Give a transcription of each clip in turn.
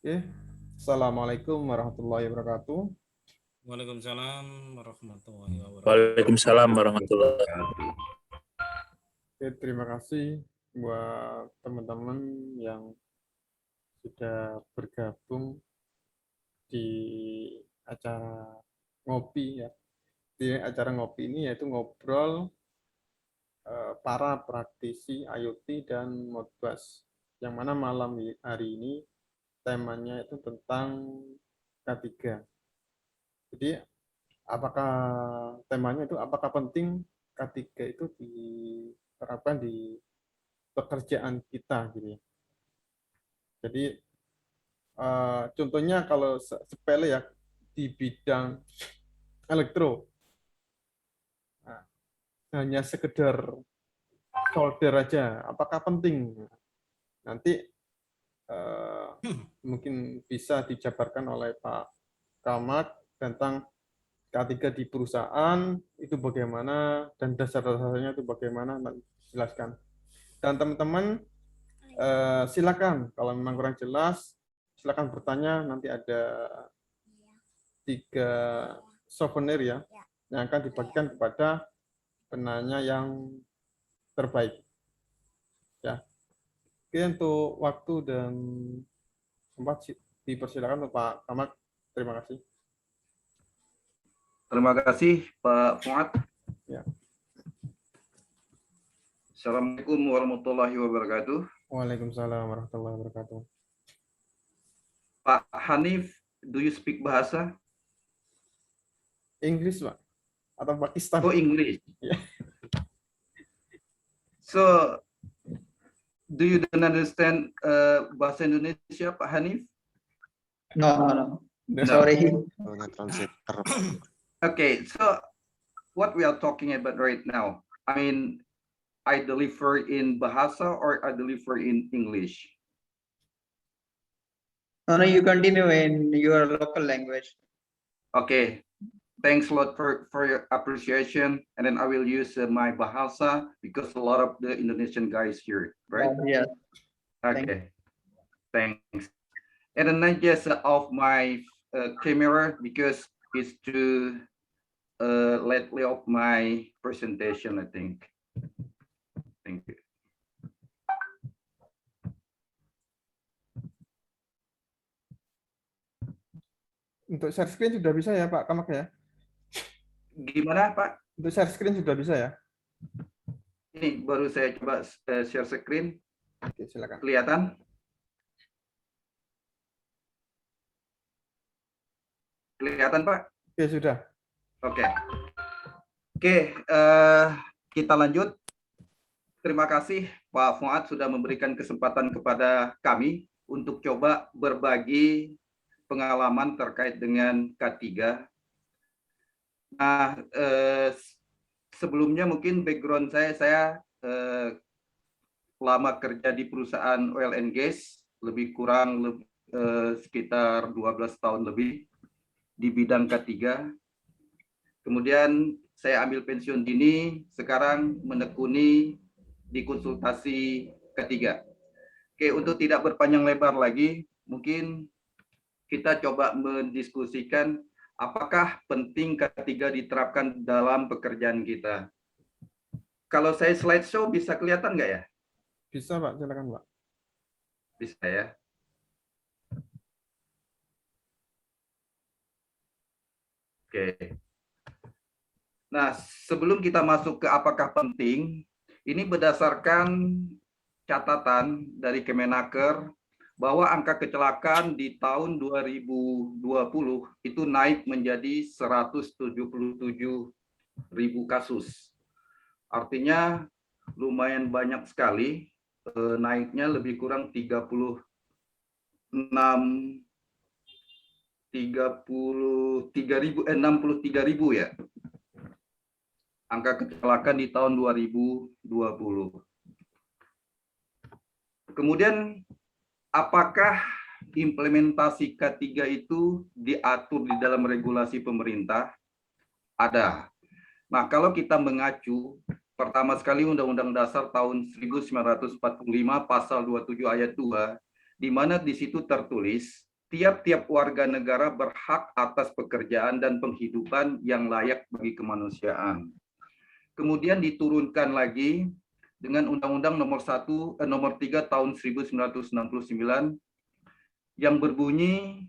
Oke. Assalamualaikum warahmatullahi wabarakatuh. Waalaikumsalam warahmatullahi wabarakatuh. Waalaikumsalam warahmatullahi wabarakatuh. Oke, terima kasih buat teman-teman yang sudah bergabung di acara ngopi ya. Di acara ngopi ini yaitu ngobrol para praktisi IoT dan Modbus. Yang mana malam hari ini temanya itu tentang K3. Jadi apakah temanya itu apakah penting K3 itu diterapkan di pekerjaan kita gitu ya. Jadi contohnya kalau sepele ya di bidang elektro, nah, hanya sekedar solder aja, apakah penting? Nanti mungkin bisa dijabarkan oleh Pak Kamat tentang K3 di perusahaan itu bagaimana dan dasar-dasarnya itu bagaimana, nanti jelaskan. Dan teman-teman silakan kalau memang kurang jelas silakan bertanya, nanti ada 3 souvenir ya yang akan dibagikan kepada penanya yang terbaik ya. Oke, untuk waktu dan tempat dipersilakan Pak Kamat. Terima kasih. Terima kasih Pak Fuad. Ya. Assalamualaikum warahmatullahi wabarakatuh. Waalaikumsalam warahmatullahi wabarakatuh. Pak Hanif, do you speak bahasa? Inggris Pak atau Pakistan? Oh, English. Ya. So, do you don't understand bahasa Indonesia, Pak Hanif? No. No. Sorry. Okay, so what we are talking about right now, I mean, I deliver in bahasa or I deliver in English? No, you continue in your local language. Okay, thanks a lot for your appreciation. And then I will use my bahasa because a lot of the Indonesian guys here, right? Yeah. Okay, thanks. And then I just off my camera because it's to let me off my presentation, I think. Thank you. Untuk share screen sudah bisa ya Pak Kamak ya? Gimana Pak? Untuk share screen sudah bisa ya? Ini baru saya coba share screen. Oke, silakan. Kelihatan? Kelihatan Pak? Oke, sudah. Oke. Oke, kita lanjut. Terima kasih Pak Fuad sudah memberikan kesempatan kepada kami untuk coba berbagi pengalaman terkait dengan K3. Nah, sebelumnya mungkin background saya lama kerja di perusahaan oil and gas, lebih kurang sekitar 12 tahun lebih di bidang K3. Kemudian saya ambil pensiun dini, sekarang menekuni di konsultasi K3. Oke, untuk tidak berpanjang lebar lagi, mungkin kita coba mendiskusikan apakah penting K3 diterapkan dalam pekerjaan kita. Kalau saya slideshow bisa kelihatan nggak ya? Bisa Pak, silakan Pak. Bisa ya. Oke. Nah, sebelum kita masuk ke apakah penting, ini berdasarkan catatan dari Kemenaker bahwa angka kecelakaan di tahun 2020 itu naik menjadi 177.000 kasus. Artinya lumayan banyak sekali, naiknya lebih kurang 63.000 ya. Angka kecelakaan di tahun 2020. Kemudian apakah implementasi K3 itu diatur di dalam regulasi pemerintah? Ada. Nah, kalau kita mengacu pertama sekali Undang-Undang Dasar tahun 1945 pasal 27 ayat 2, di mana di situ tertulis tiap-tiap warga negara berhak atas pekerjaan dan penghidupan yang layak bagi kemanusiaan. Kemudian diturunkan lagi dengan Undang-Undang nomor 3 tahun 1969 yang berbunyi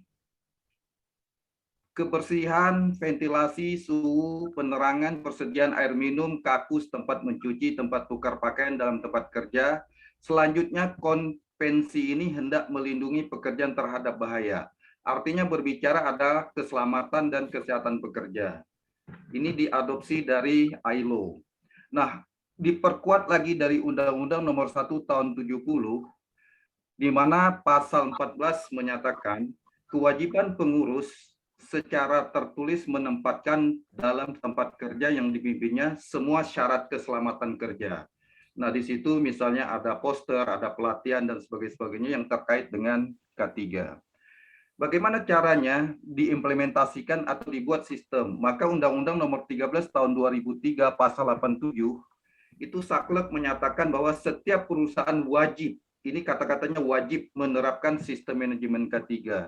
kebersihan, ventilasi, suhu, penerangan, persediaan air minum, kakus, tempat mencuci, tempat tukar pakaian dalam tempat kerja. Selanjutnya, konvensi ini hendak melindungi pekerjaan terhadap bahaya. Artinya berbicara adalah keselamatan dan kesehatan pekerja. Ini diadopsi dari ILO. Nah, diperkuat lagi dari Undang-Undang nomor 1 tahun 70, di mana pasal 14 menyatakan kewajiban pengurus secara tertulis menempatkan dalam tempat kerja yang dipimpinnya semua syarat keselamatan kerja. Nah, di situ misalnya ada poster, ada pelatihan, dan sebagainya yang terkait dengan K3. Bagaimana caranya diimplementasikan atau dibuat sistem? Maka Undang-Undang nomor 13 tahun 2003 pasal 87 itu saklek menyatakan bahwa setiap perusahaan wajib, ini kata-katanya wajib menerapkan sistem manajemen K3.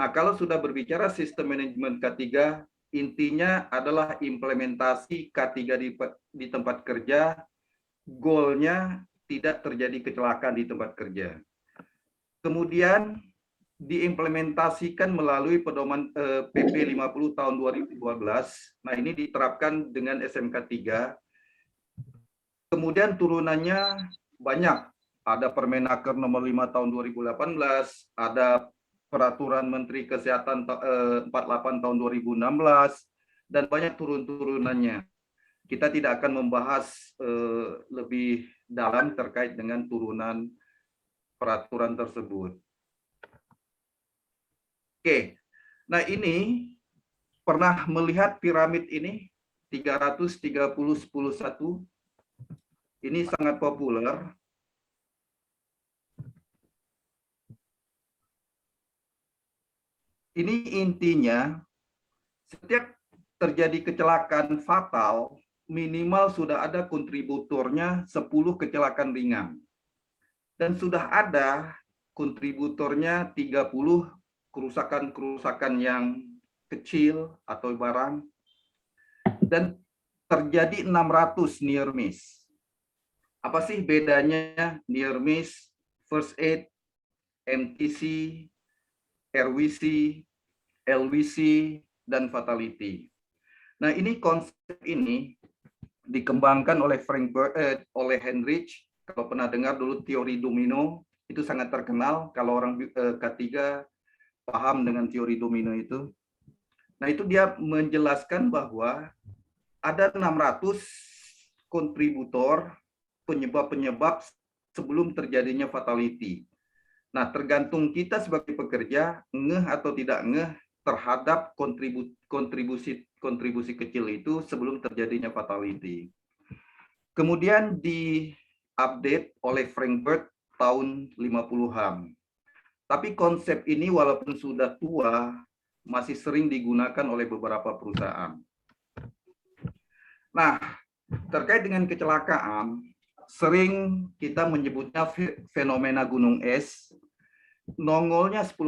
Nah, kalau sudah berbicara sistem manajemen K3, intinya adalah implementasi K3 di tempat kerja, goalnya tidak terjadi kecelakaan di tempat kerja. Kemudian diimplementasikan melalui pedoman PP 50 tahun 2012. Nah, ini diterapkan dengan SMK 3. Kemudian turunannya banyak. Ada Permenaker nomor 5 tahun 2018, ada Peraturan Menteri Kesehatan 48 tahun 2016, dan banyak turun-turunannya. Kita tidak akan membahas lebih dalam terkait dengan turunan peraturan tersebut. Oke, nah ini pernah melihat piramid ini 330-10-1. Ini sangat populer. Ini intinya setiap terjadi kecelakaan fatal, minimal sudah ada kontributornya 10 kecelakaan ringan. Dan sudah ada kontributornya 30 kerusakan-kerusakan yang kecil atau barang. Dan terjadi 600 near miss. Apa sih bedanya near miss, first aid, MTC, RWC, LWC, dan fatality? Nah, ini konsep ini dikembangkan oleh oleh Heinrich. Kalau pernah dengar dulu teori domino, itu sangat terkenal kalau orang K3 paham dengan teori domino itu. Nah, itu dia menjelaskan bahwa ada 600 kontributor penyebab-penyebab sebelum terjadinya fatality. Nah, tergantung kita sebagai pekerja ngeh atau tidak ngeh terhadap kontribusi kecil itu sebelum terjadinya fatality. Kemudian di-update oleh Frankfurt tahun 50-an. Tapi konsep ini walaupun sudah tua, masih sering digunakan oleh beberapa perusahaan. Nah, terkait dengan kecelakaan, sering kita menyebutnya fenomena gunung es, nongolnya 10%.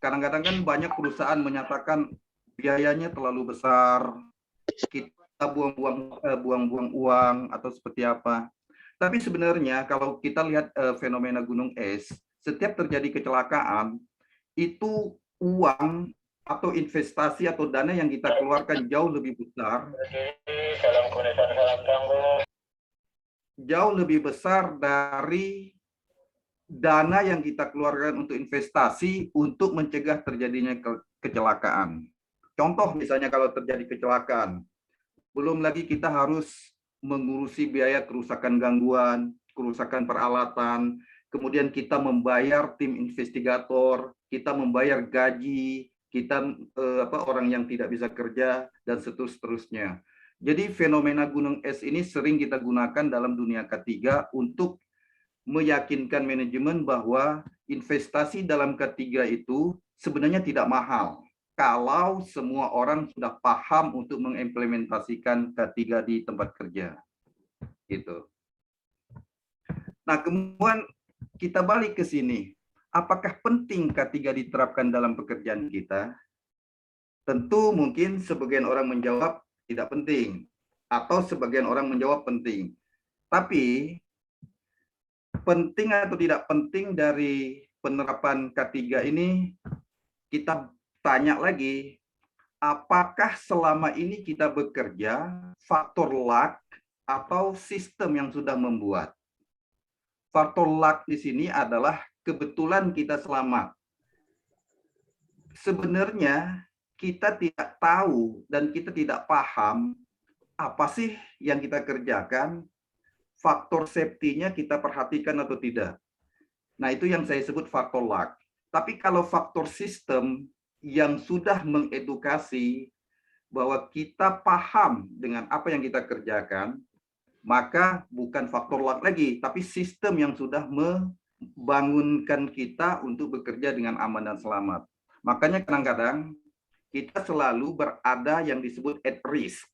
Kadang-kadang kan banyak perusahaan menyatakan biayanya terlalu besar, kita buang-buang uang atau seperti apa. Tapi sebenarnya kalau kita lihat fenomena gunung es, setiap terjadi kecelakaan, itu uang atau investasi atau dana yang kita keluarkan jauh lebih besar. Jauh lebih besar dari dana yang kita keluarkan untuk investasi untuk mencegah terjadinya kecelakaan. Contoh misalnya kalau terjadi kecelakaan, belum lagi kita harus mengurusi biaya kerusakan gangguan, kerusakan peralatan, kemudian kita membayar tim investigator, kita membayar gaji, kita orang yang tidak bisa kerja, dan seterusnya. Jadi fenomena gunung es ini sering kita gunakan dalam dunia K3 untuk meyakinkan manajemen bahwa investasi dalam K3 itu sebenarnya tidak mahal kalau semua orang sudah paham untuk mengimplementasikan K3 di tempat kerja. Gitu. Nah, kemudian kita balik ke sini. apakah penting K3 diterapkan dalam pekerjaan kita? Tentu mungkin sebagian orang menjawab tidak penting, atau sebagian orang menjawab penting. Tapi penting atau tidak penting dari penerapan K3 ini, kita tanya lagi, apakah selama ini kita bekerja faktor luck atau sistem yang sudah membuat? Faktor luck di sini adalah kebetulan kita selamat. Sebenarnya kita tidak tahu dan kita tidak paham apa sih yang kita kerjakan, faktor safety-nya kita perhatikan atau tidak. Nah, itu yang saya sebut faktor luck. Tapi kalau faktor sistem yang sudah mengedukasi bahwa kita paham dengan apa yang kita kerjakan, maka bukan faktor luck lagi, tapi sistem yang sudah membangunkan kita untuk bekerja dengan aman dan selamat. Makanya kadang-kadang kita selalu berada yang disebut at risk.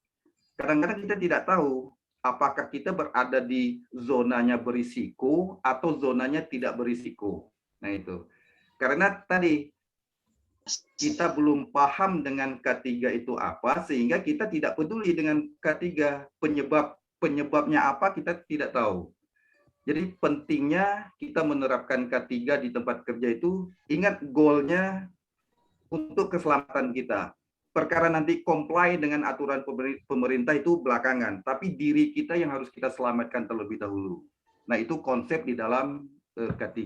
Kadang-kadang kita tidak tahu apakah kita berada di zonanya berisiko atau zonanya tidak berisiko. Nah itu. Karena tadi kita belum paham dengan K3 itu apa, sehingga kita tidak peduli dengan K3. Penyebabnya apa kita tidak tahu. Jadi pentingnya kita menerapkan K3 di tempat kerja itu, ingat goalnya untuk keselamatan kita. Perkara nanti comply dengan aturan pemerintah itu belakangan, tapi diri kita yang harus kita selamatkan terlebih dahulu. Nah, itu konsep di dalam K3.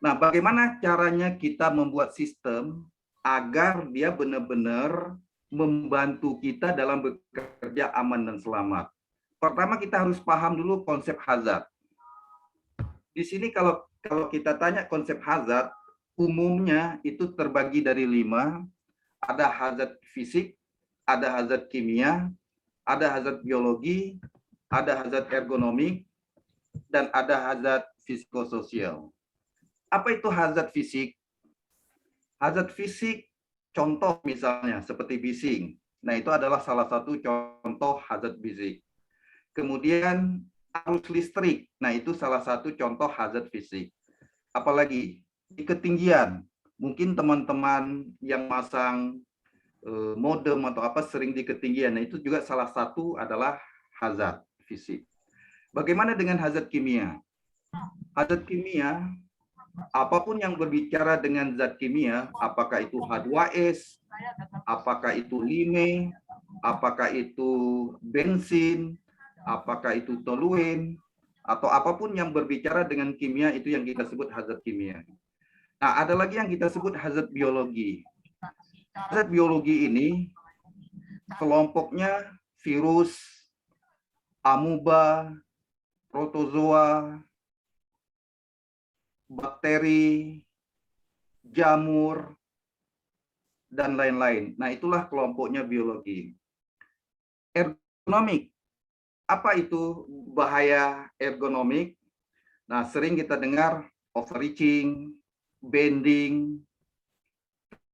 Nah, bagaimana caranya kita membuat sistem agar dia benar-benar membantu kita dalam bekerja aman dan selamat? Pertama, kita harus paham dulu konsep hazard. Di sini kalau kita tanya konsep hazard, umumnya itu terbagi dari 5. Ada hazard fisik, ada hazard kimia, ada hazard biologi, ada hazard ergonomik, dan ada hazard psikososial. Apa itu hazard fisik? Hazard fisik, contoh misalnya seperti bising. Nah, itu adalah salah satu contoh hazard fisik. Kemudian arus listrik. Nah, itu salah satu contoh hazard fisik. Apalagi di ketinggian. Mungkin teman-teman yang masang modem atau apa sering di ketinggian. Nah, itu juga salah satu adalah hazard fisik. Bagaimana dengan hazard kimia? Hazard kimia, apapun yang berbicara dengan zat kimia, apakah itu H2S, apakah itu lime, apakah itu bensin, apakah itu toluene, atau apapun yang berbicara dengan kimia, itu yang kita sebut hazard kimia. Nah, ada lagi yang kita sebut hazard biologi. Hazard biologi ini kelompoknya virus, amuba, protozoa, bakteri, jamur, dan lain-lain. Nah, itulah kelompoknya biologi. Ergonomik. Apa itu bahaya ergonomik? Nah, sering kita dengar overreaching, bending,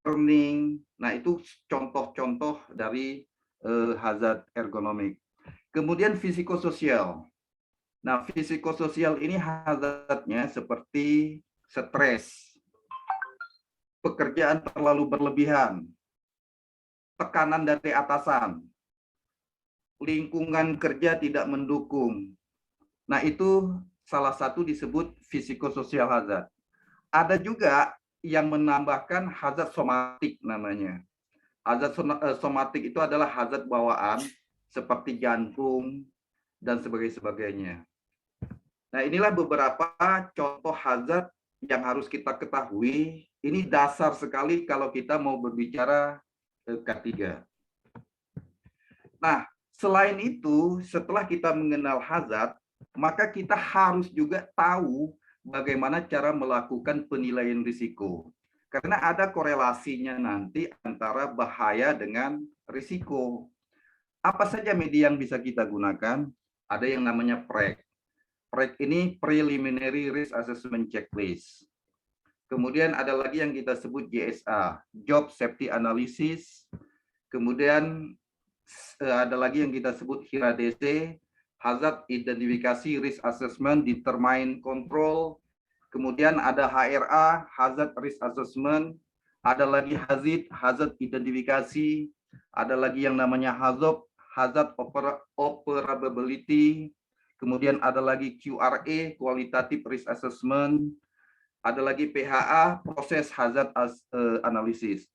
turning. Nah, itu contoh-contoh dari hazard ergonomik. Kemudian psikososial. Nah, psikososial ini hazardnya seperti stres, pekerjaan terlalu berlebihan, tekanan dari atasan, lingkungan kerja tidak mendukung. Nah, itu salah satu disebut psikososial hazard. Ada juga yang menambahkan hazard somatik namanya. Hazard somatik itu adalah hazard bawaan seperti jantung dan sebagainya. Nah, inilah beberapa contoh hazard yang harus kita ketahui. Ini dasar sekali kalau kita mau berbicara K3. Nah, selain itu, setelah kita mengenal hazard, maka kita harus juga tahu bagaimana cara melakukan penilaian risiko. Karena ada korelasinya nanti antara bahaya dengan risiko. Apa saja media yang bisa kita gunakan? Ada yang namanya PREC. PREC ini Preliminary Risk Assessment Checklist. Kemudian ada lagi yang kita sebut JSA, Job Safety Analysis. Kemudian ada lagi yang kita sebut HIRA-DC, Hazard Identifikasi Risk Assessment, Determine Control. kemudian ada HRA, Hazard Risk Assessment, ada lagi Hazard Identifikasi, ada lagi yang namanya HAZOP, Hazard Operability, kemudian ada lagi QRA, Qualitative Risk Assessment, ada lagi PHA, Proses Hazard Analysis,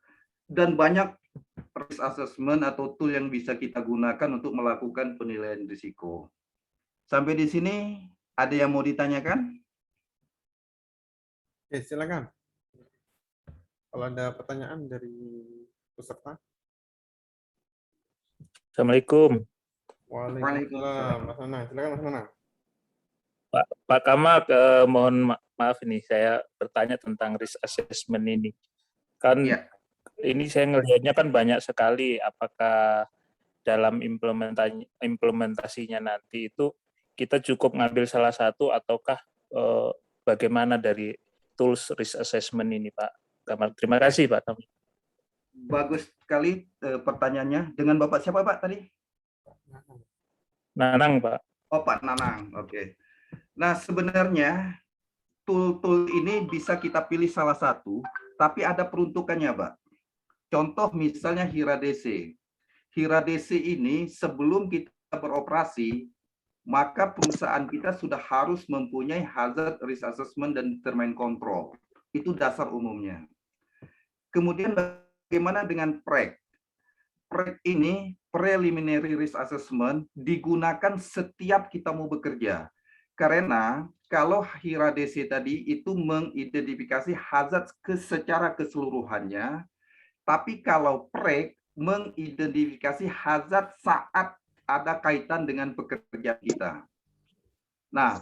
dan banyak risk assessment atau tool yang bisa kita gunakan untuk melakukan penilaian risiko. Sampai di sini ada yang mau ditanyakan? Oke, silakan. Kalau ada pertanyaan dari peserta. Assalamualaikum. Waalaikumsalam. Mas Nana, silakan Mas Nana. Pak Kamal, mohon maaf ini saya bertanya tentang risk assessment ini. Kan Ya. ini saya ngelihatnya kan banyak sekali. Apakah dalam implementasinya nanti itu kita cukup ngambil salah satu ataukah bagaimana dari tools risk assessment ini, Pak Kamal? Terima kasih, Pak Kamal. Bagus sekali pertanyaannya. Dengan Bapak siapa, Pak, tadi? Nanang, Pak. Oh, Pak Nanang. Oke. Nah, sebenarnya tool-tool ini bisa kita pilih salah satu, tapi ada peruntukannya, Pak. Contoh misalnya HIRA-DC. HIRA-DC ini sebelum kita beroperasi, maka perusahaan kita sudah harus mempunyai hazard risk assessment dan determine control. Itu dasar umumnya. Kemudian bagaimana dengan PREC? PREC ini, Preliminary Risk Assessment, digunakan setiap kita mau bekerja. Karena kalau HIRA-DC tadi itu mengidentifikasi hazard secara keseluruhannya, tapi kalau PREC mengidentifikasi hazard saat ada kaitan dengan pekerjaan kita. Nah,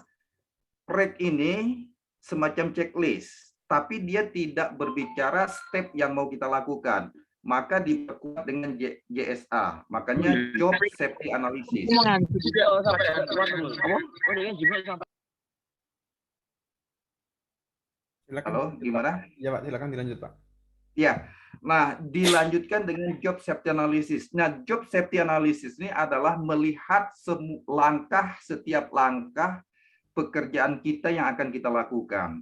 PREC ini semacam checklist, tapi dia tidak berbicara step yang mau kita lakukan. Maka diperkuat dengan JSA, makanya Job Safety Analysis. Silakan. Halo, gimana? Ya Pak, silakan dilanjut Pak. Ya, nah dilanjutkan dengan Job Safety Analysis. Nah, Job Safety Analysis ini adalah melihat setiap langkah pekerjaan kita yang akan kita lakukan.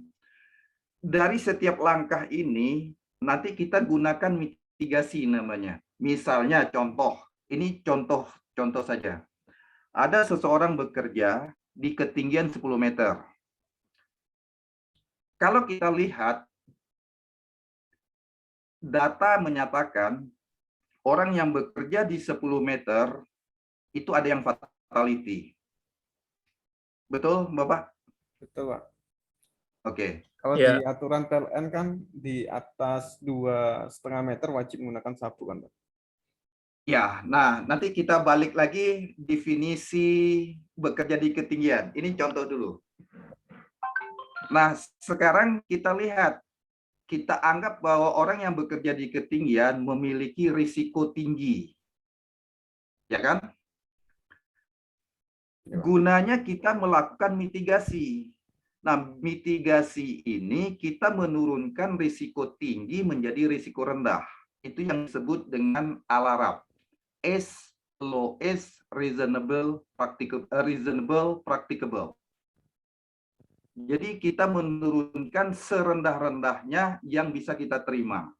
Dari setiap langkah ini, nanti kita gunakan mitigasi namanya. Misalnya contoh, ini contoh saja. Ada seseorang bekerja di ketinggian 10 meter. Kalau kita lihat, data menyatakan orang yang bekerja di 10 meter itu ada yang fatality. Betul, Bapak? Betul Pak. Oke. Kalau Ya. di aturan PLN kan di atas 2,5 meter wajib menggunakan sabu kan Pak? Ya, nah nanti kita balik lagi definisi bekerja di ketinggian. Ini contoh dulu. Nah, sekarang kita lihat, kita anggap bahwa orang yang bekerja di ketinggian memiliki risiko tinggi. Ya kan? Gunanya kita melakukan mitigasi. Nah, mitigasi ini kita menurunkan risiko tinggi menjadi risiko rendah. Itu yang disebut dengan ALARAP. As low as reasonable practicable. Jadi kita menurunkan serendah-rendahnya yang bisa kita terima.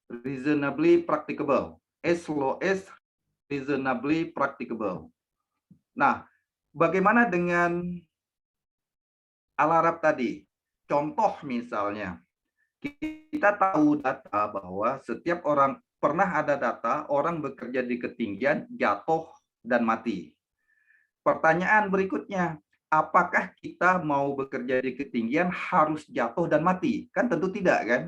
Reasonably practicable. As low as reasonably practicable. Nah, bagaimana dengan ALARAP tadi? Contoh misalnya, kita tahu data bahwa setiap orang, pernah ada data orang bekerja di ketinggian, jatuh, dan mati. Pertanyaan berikutnya, apakah kita mau bekerja di ketinggian harus jatuh dan mati? Kan tentu tidak, kan?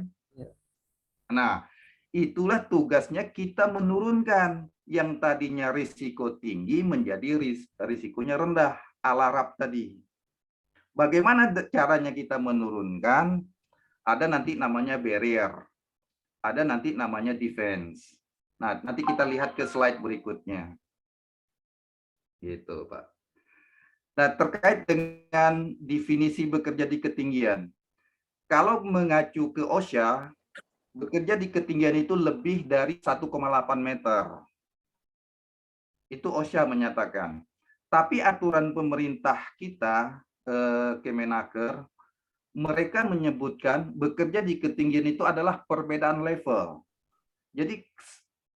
Nah, itulah tugasnya kita menurunkan yang tadinya risiko tinggi menjadi risikonya rendah, ALARAP tadi. Bagaimana caranya kita menurunkan? Ada nanti namanya barrier, ada nanti namanya defense. Nah, nanti kita lihat ke slide berikutnya. Gitu, Pak. Nah, terkait dengan definisi bekerja di ketinggian. Kalau mengacu ke OSHA, bekerja di ketinggian itu lebih dari 1,8 meter. Itu OSHA menyatakan. Tapi aturan pemerintah kita, Kemenaker, mereka menyebutkan bekerja di ketinggian itu adalah perbedaan level. Jadi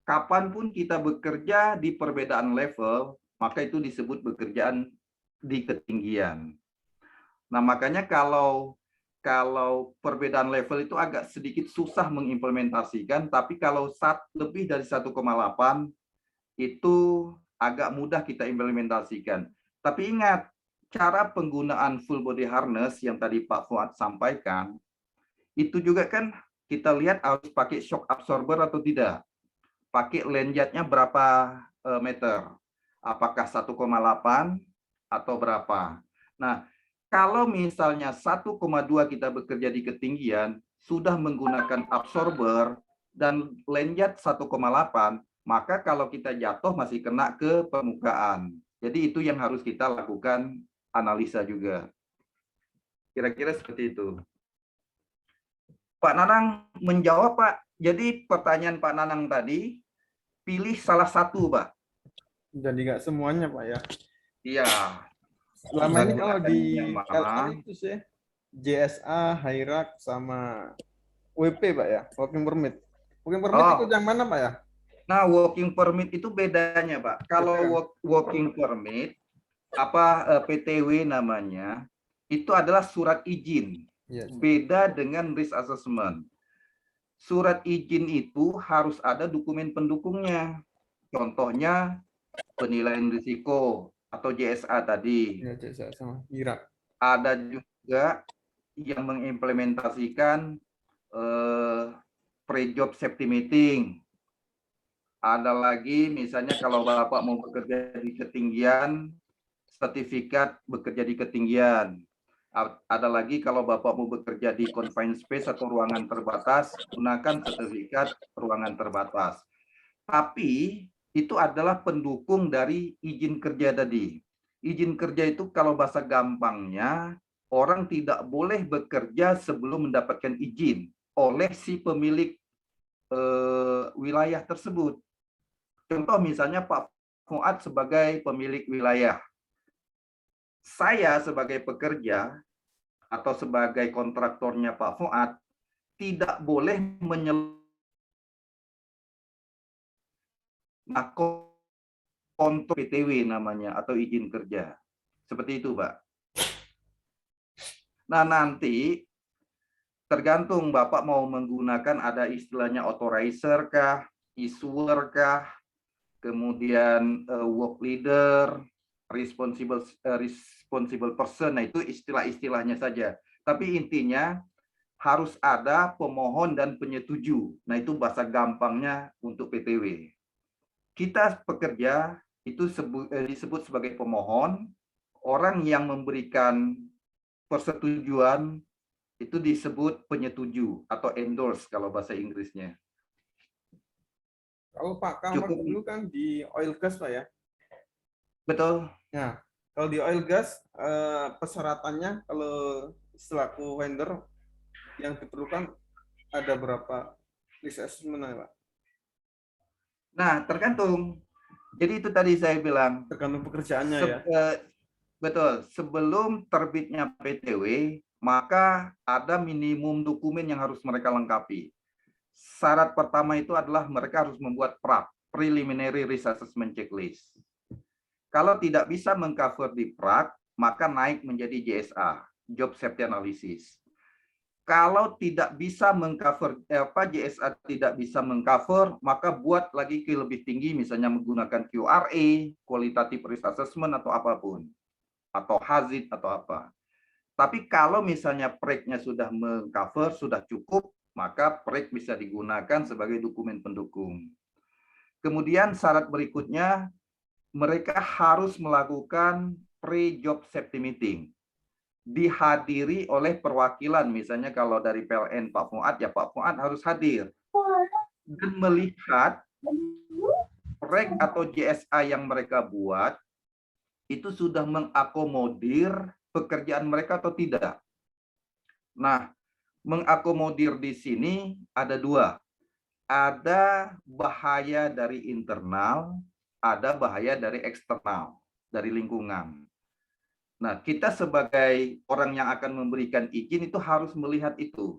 kapanpun kita bekerja di perbedaan level, maka itu disebut bekerjaan di ketinggian. Nah, makanya kalau perbedaan level itu agak sedikit susah mengimplementasikan, tapi kalau lebih dari 1,8 itu agak mudah kita implementasikan. Tapi ingat, cara penggunaan full body harness yang tadi Pak Fuad sampaikan, itu juga kan kita lihat harus pakai shock absorber atau tidak. Pakai lenjatnya berapa meter? Apakah 1,8 atau berapa? Nah, kalau misalnya 1,2 kita bekerja di ketinggian, sudah menggunakan absorber dan lenjat 1,8, maka kalau kita jatuh masih kena ke permukaan. Jadi itu yang harus kita lakukan analisa juga. Kira-kira seperti itu. Pak Nanang menjawab, Pak. Jadi pertanyaan Pak Nanang tadi, pilih salah satu, Pak. Jadi nggak semuanya, Pak ya. Iya. Selama ini kalau di Yang mana? LR itu sih JSA, Hyrax, sama WP, Pak ya, working permit. Working permit Oh. ikut yang mana, Pak ya? Nah, working permit itu bedanya, Pak. Kalau working permit, PTW namanya, itu adalah surat izin. Iya. Beda dengan risk assessment. Surat izin itu harus ada dokumen pendukungnya. Contohnya penilaian risiko atau JSA tadi. Iya, JSA sama Hyrax. Ada juga yang mengimplementasikan pre-job safety meeting. Ada lagi misalnya kalau Bapak mau bekerja di ketinggian, sertifikat bekerja di ketinggian. Ada lagi kalau Bapak mau bekerja di confined space atau ruangan terbatas, gunakan sertifikat ruangan terbatas. Tapi itu adalah pendukung dari izin kerja tadi. Izin kerja itu kalau bahasa gampangnya, orang tidak boleh bekerja sebelum mendapatkan izin oleh si pemilik wilayah tersebut. Contoh misalnya Pak Fuad sebagai pemilik wilayah. Saya sebagai pekerja atau sebagai kontraktornya Pak Fuad tidak boleh kontrak PTW namanya atau izin kerja. Seperti itu, Pak. Nah, nanti tergantung Bapak mau menggunakan ada istilahnya authorizer kah, issuer kah, kemudian work leader, responsible person. Nah, itu istilah-istilahnya saja. Tapi intinya harus ada pemohon dan penyetuju. Nah, itu bahasa gampangnya untuk PTW. Kita pekerja itu disebut sebagai pemohon, orang yang memberikan persetujuan itu disebut penyetuju atau endorse kalau bahasa Inggrisnya. Kalau Pak Kamat dulu kan di oil gas, Pak ya? Betul. Nah, kalau di oil gas, persyaratannya kalau selaku vendor yang diperlukan ada berapa risk assessment, Pak? Nah, tergantung. Jadi itu tadi saya bilang. Tergantung pekerjaannya ya? Betul. Sebelum terbitnya PTW, maka ada minimum dokumen yang harus mereka lengkapi. Syarat pertama itu adalah mereka harus membuat PRAC, Preliminary Risk Assessment Checklist. Kalau tidak bisa mengcover di PRAC, maka naik menjadi JSA, Job Safety Analysis. Kalau tidak bisa mengcover, JSA tidak bisa mengcover, maka buat lagi ke lebih tinggi, misalnya menggunakan QRA, Qualitative Risk Assessment atau apapun, atau HAZID atau apa. Tapi kalau misalnya PREC-nya sudah mengcover, sudah cukup, maka PREC bisa digunakan sebagai dokumen pendukung. Kemudian syarat berikutnya, mereka harus melakukan pre-job safety meeting. Dihadiri oleh perwakilan, misalnya kalau dari PLN Pak Fuad, ya Pak Fuad harus hadir. Dan melihat PREC atau JSA yang mereka buat, itu sudah mengakomodir pekerjaan mereka atau tidak. Nah, mengakomodir di sini ada dua. Ada bahaya dari internal, ada bahaya dari eksternal. dari lingkungan. Nah, kita sebagai orang yang akan memberikan izin itu harus melihat itu.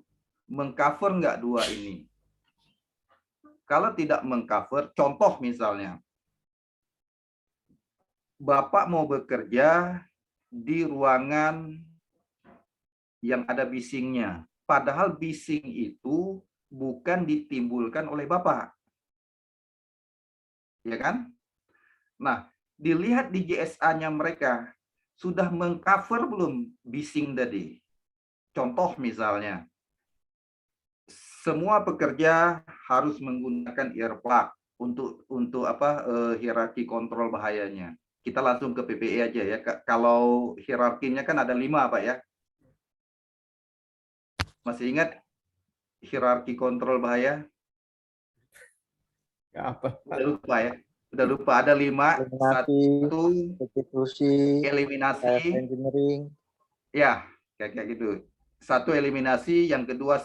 Mengcover nggak dua ini? Kalau tidak mengcover, contoh misalnya, Bapak mau bekerja di ruangan yang ada bisingnya. Padahal bising itu bukan ditimbulkan oleh Bapak. Ya kan? Nah, dilihat di GSA-nya mereka, sudah mengcover belum bising tadi? Contoh misalnya, semua pekerja harus menggunakan earplug untuk hierarki kontrol bahayanya. Kita langsung ke PPE aja ya. Kalau hierarkinya kan ada 5 Pak ya. Masih ingat hierarki kontrol bahaya? Ya, apa? Udah lupa ya. Udah lupa, ada 5. Satu, substitusi, eliminasi. engineering. Ya, kayak gitu. Satu, eliminasi. Yang kedua,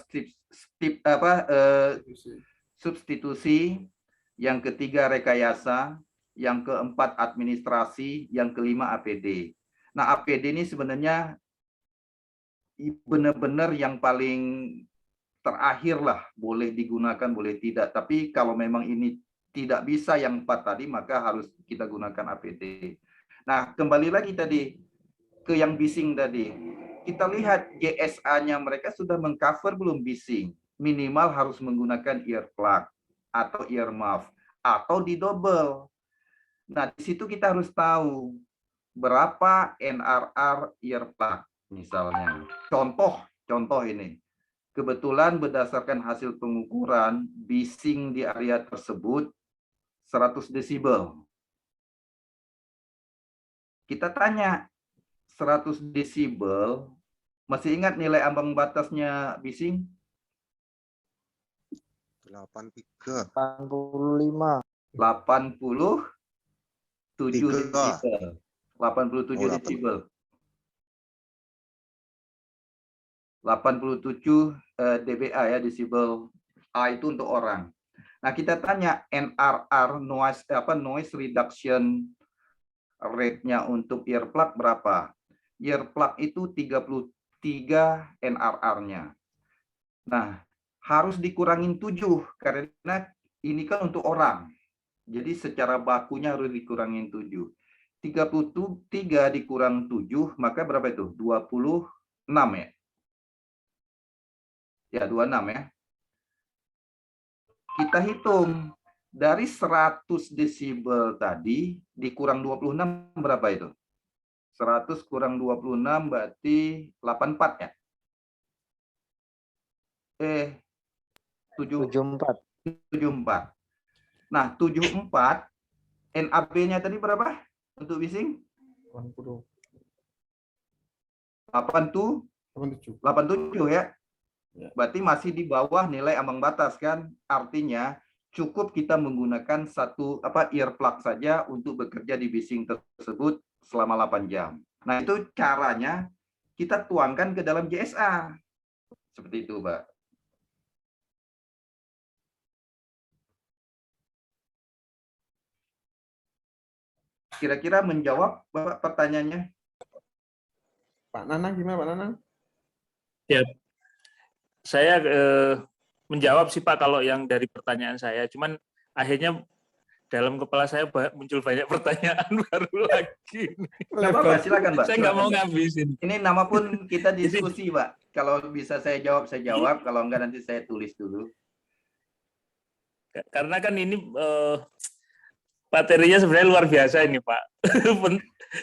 substitusi. Yang ketiga, rekayasa. Yang keempat, administrasi. Yang kelima, APD. Nah, APD ini sebenarnya benar-benar yang paling terakhir lah, boleh digunakan, boleh tidak. Tapi kalau memang ini tidak bisa yang 4 tadi, maka harus kita gunakan APD. Nah, kembali lagi tadi ke yang bising tadi. Kita lihat GSA-nya mereka sudah mengcover belum bising. Minimal harus menggunakan earplug atau earmuff atau di double. Nah, di situ kita harus tahu berapa NRR earplug misalnya. Contoh ini. Kebetulan berdasarkan hasil pengukuran, bising di area tersebut 100 desibel. Kita tanya, 100 desibel, masih ingat nilai ambang batasnya bising? 85. 87 desibel. 87 desibel. 87 dBA ya, desibel. A itu untuk orang. Nah, kita tanya NRR noise reduction rate-nya untuk earplug berapa? Earplug itu 33 NRR-nya. Nah, harus dikurangin 7 karena ini kan untuk orang. Jadi secara bakunya harus dikurangin 7. 33 dikurang 7, maka berapa itu? 26 ya? Ya, 26 ya. Kita hitung dari 100 desibel tadi dikurang 26 berapa itu? 100 kurang 26 berarti 84 ya? 74. Nah, 74 NAB-nya tadi berapa untuk bising? 80. 87 ya? Berarti masih di bawah nilai ambang batas kan? Artinya cukup kita menggunakan satu earplug saja untuk bekerja di bising tersebut selama 8 jam. Nah, itu caranya kita tuangkan ke dalam GSA. Seperti itu, Pak. Kira-kira menjawab Bapak pertanyaannya? Pak Nanang gimana Pak Nanang? Ya, saya menjawab sih Pak kalau yang dari pertanyaan saya. Cuman akhirnya dalam kepala saya muncul banyak pertanyaan baru lagi. Nggak apa-apa, silakan Pak. Saya nggak mau ngabisin. Ini nama pun kita diskusi Pak. Kalau bisa saya jawab, kalau enggak nanti saya tulis dulu. Karena kan ini materinya sebenarnya luar biasa ini Pak.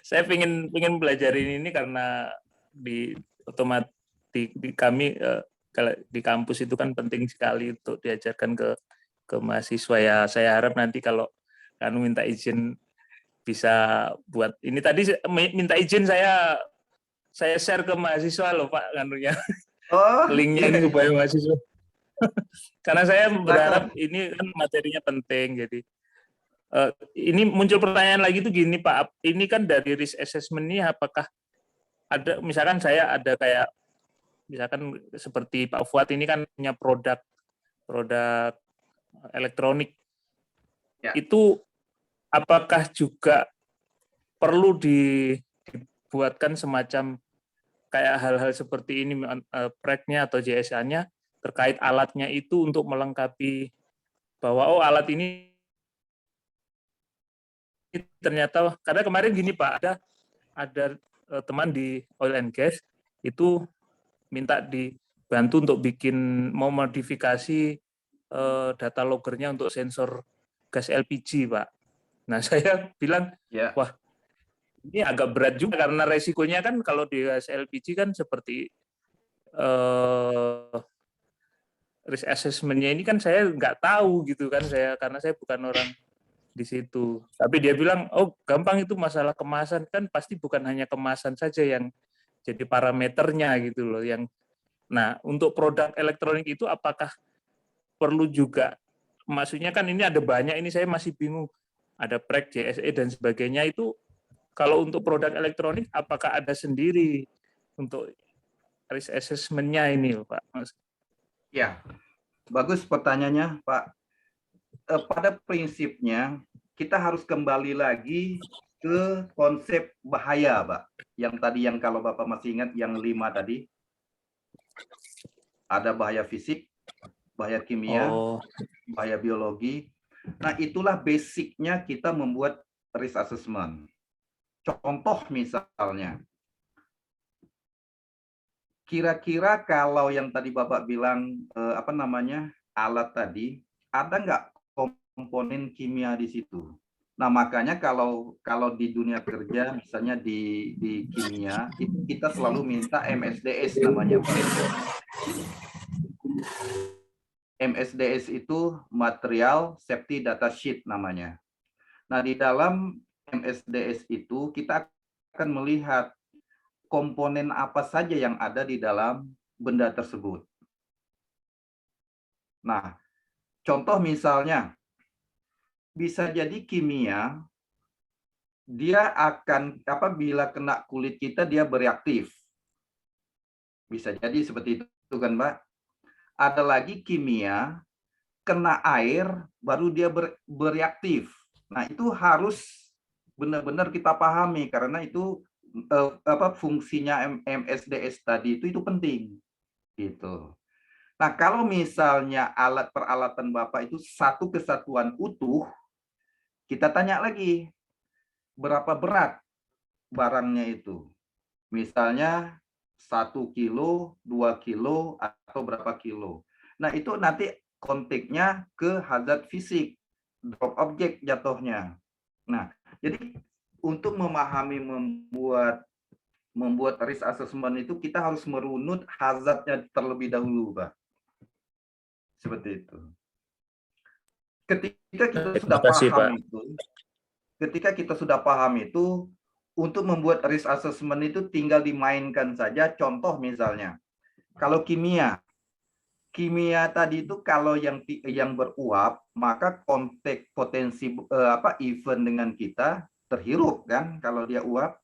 Saya pengen belajarin ini karena di otomatis di kami kalau di kampus itu kan penting sekali untuk diajarkan ke mahasiswa ya. Saya harap nanti kalau kan minta izin bisa buat ini tadi minta izin saya share ke mahasiswa loh Pak kanunya. Oh, linknya ini supaya mahasiswa. Karena saya berharap ini kan materinya penting jadi ini muncul pertanyaan lagi tuh gini Pak, ini kan dari risk assessment ini apakah ada misalkan saya ada kayak misalkan seperti Pak Fuad ini kan punya produk elektronik ya. Itu apakah juga perlu dibuatkan semacam kayak hal-hal seperti ini, prek-nya atau JSA-nya terkait alatnya itu untuk melengkapi bahwa oh alat ini ternyata, karena kemarin gini Pak, ada teman di oil and gas itu minta dibantu untuk mau modifikasi data loggernya untuk sensor gas LPG Pak. Nah saya bilang, Ya. wah ini agak berat juga karena resikonya kan kalau di gas LPG kan seperti risk assessment-nya ini kan saya nggak tahu gitu kan, karena saya bukan orang di situ. Tapi dia bilang, oh gampang itu masalah kemasan, kan pasti bukan hanya kemasan saja yang jadi parameternya gitu loh. Nah untuk produk elektronik itu apakah perlu juga, maksudnya kan ini ada banyak, ini saya masih bingung, ada prek, JSE dan sebagainya itu, kalau untuk produk elektronik apakah ada sendiri untuk risk assessment-nya ini Pak? Ya, bagus pertanyaannya Pak. Pada prinsipnya kita harus kembali lagi ke konsep bahaya, Pak. Yang tadi yang kalau Bapak masih ingat yang 5 tadi. Ada bahaya fisik, bahaya kimia, bahaya biologi. Nah, itulah basicnya kita membuat risk assessment. Contoh misalnya, kira-kira kalau yang tadi Bapak bilang alat tadi, ada nggak komponen kimia di situ? Nah, makanya kalau di dunia kerja, misalnya di kimia, itu kita selalu minta MSDS namanya, Pak. MSDS itu Material Safety Data Sheet namanya. Nah, di dalam MSDS itu kita akan melihat komponen apa saja yang ada di dalam benda tersebut. Nah, contoh misalnya, bisa jadi kimia, dia akan, apabila kena kulit kita, dia bereaktif. Bisa jadi seperti itu kan, Mbak? Ada lagi kimia, kena air, baru dia bereaktif. Nah, itu harus benar-benar kita pahami, karena itu fungsinya MSDS tadi itu penting. Gitu. Nah, kalau misalnya alat peralatan Bapak itu satu kesatuan utuh, kita tanya lagi, berapa berat barangnya itu? Misalnya 1 kilo, 2 kilo, atau berapa kilo. Nah, itu nanti konteksnya ke hazard fisik, drop object jatuhnya. Nah, jadi untuk memahami membuat risk assessment itu kita harus merunut hazardnya terlebih dahulu, Pak. Seperti itu. Ketika kita sudah paham itu, untuk membuat risk assessment itu tinggal dimainkan saja. Contoh misalnya, kalau kimia tadi itu kalau yang beruap, maka konteks potensi event dengan kita terhirup kan kalau dia uap.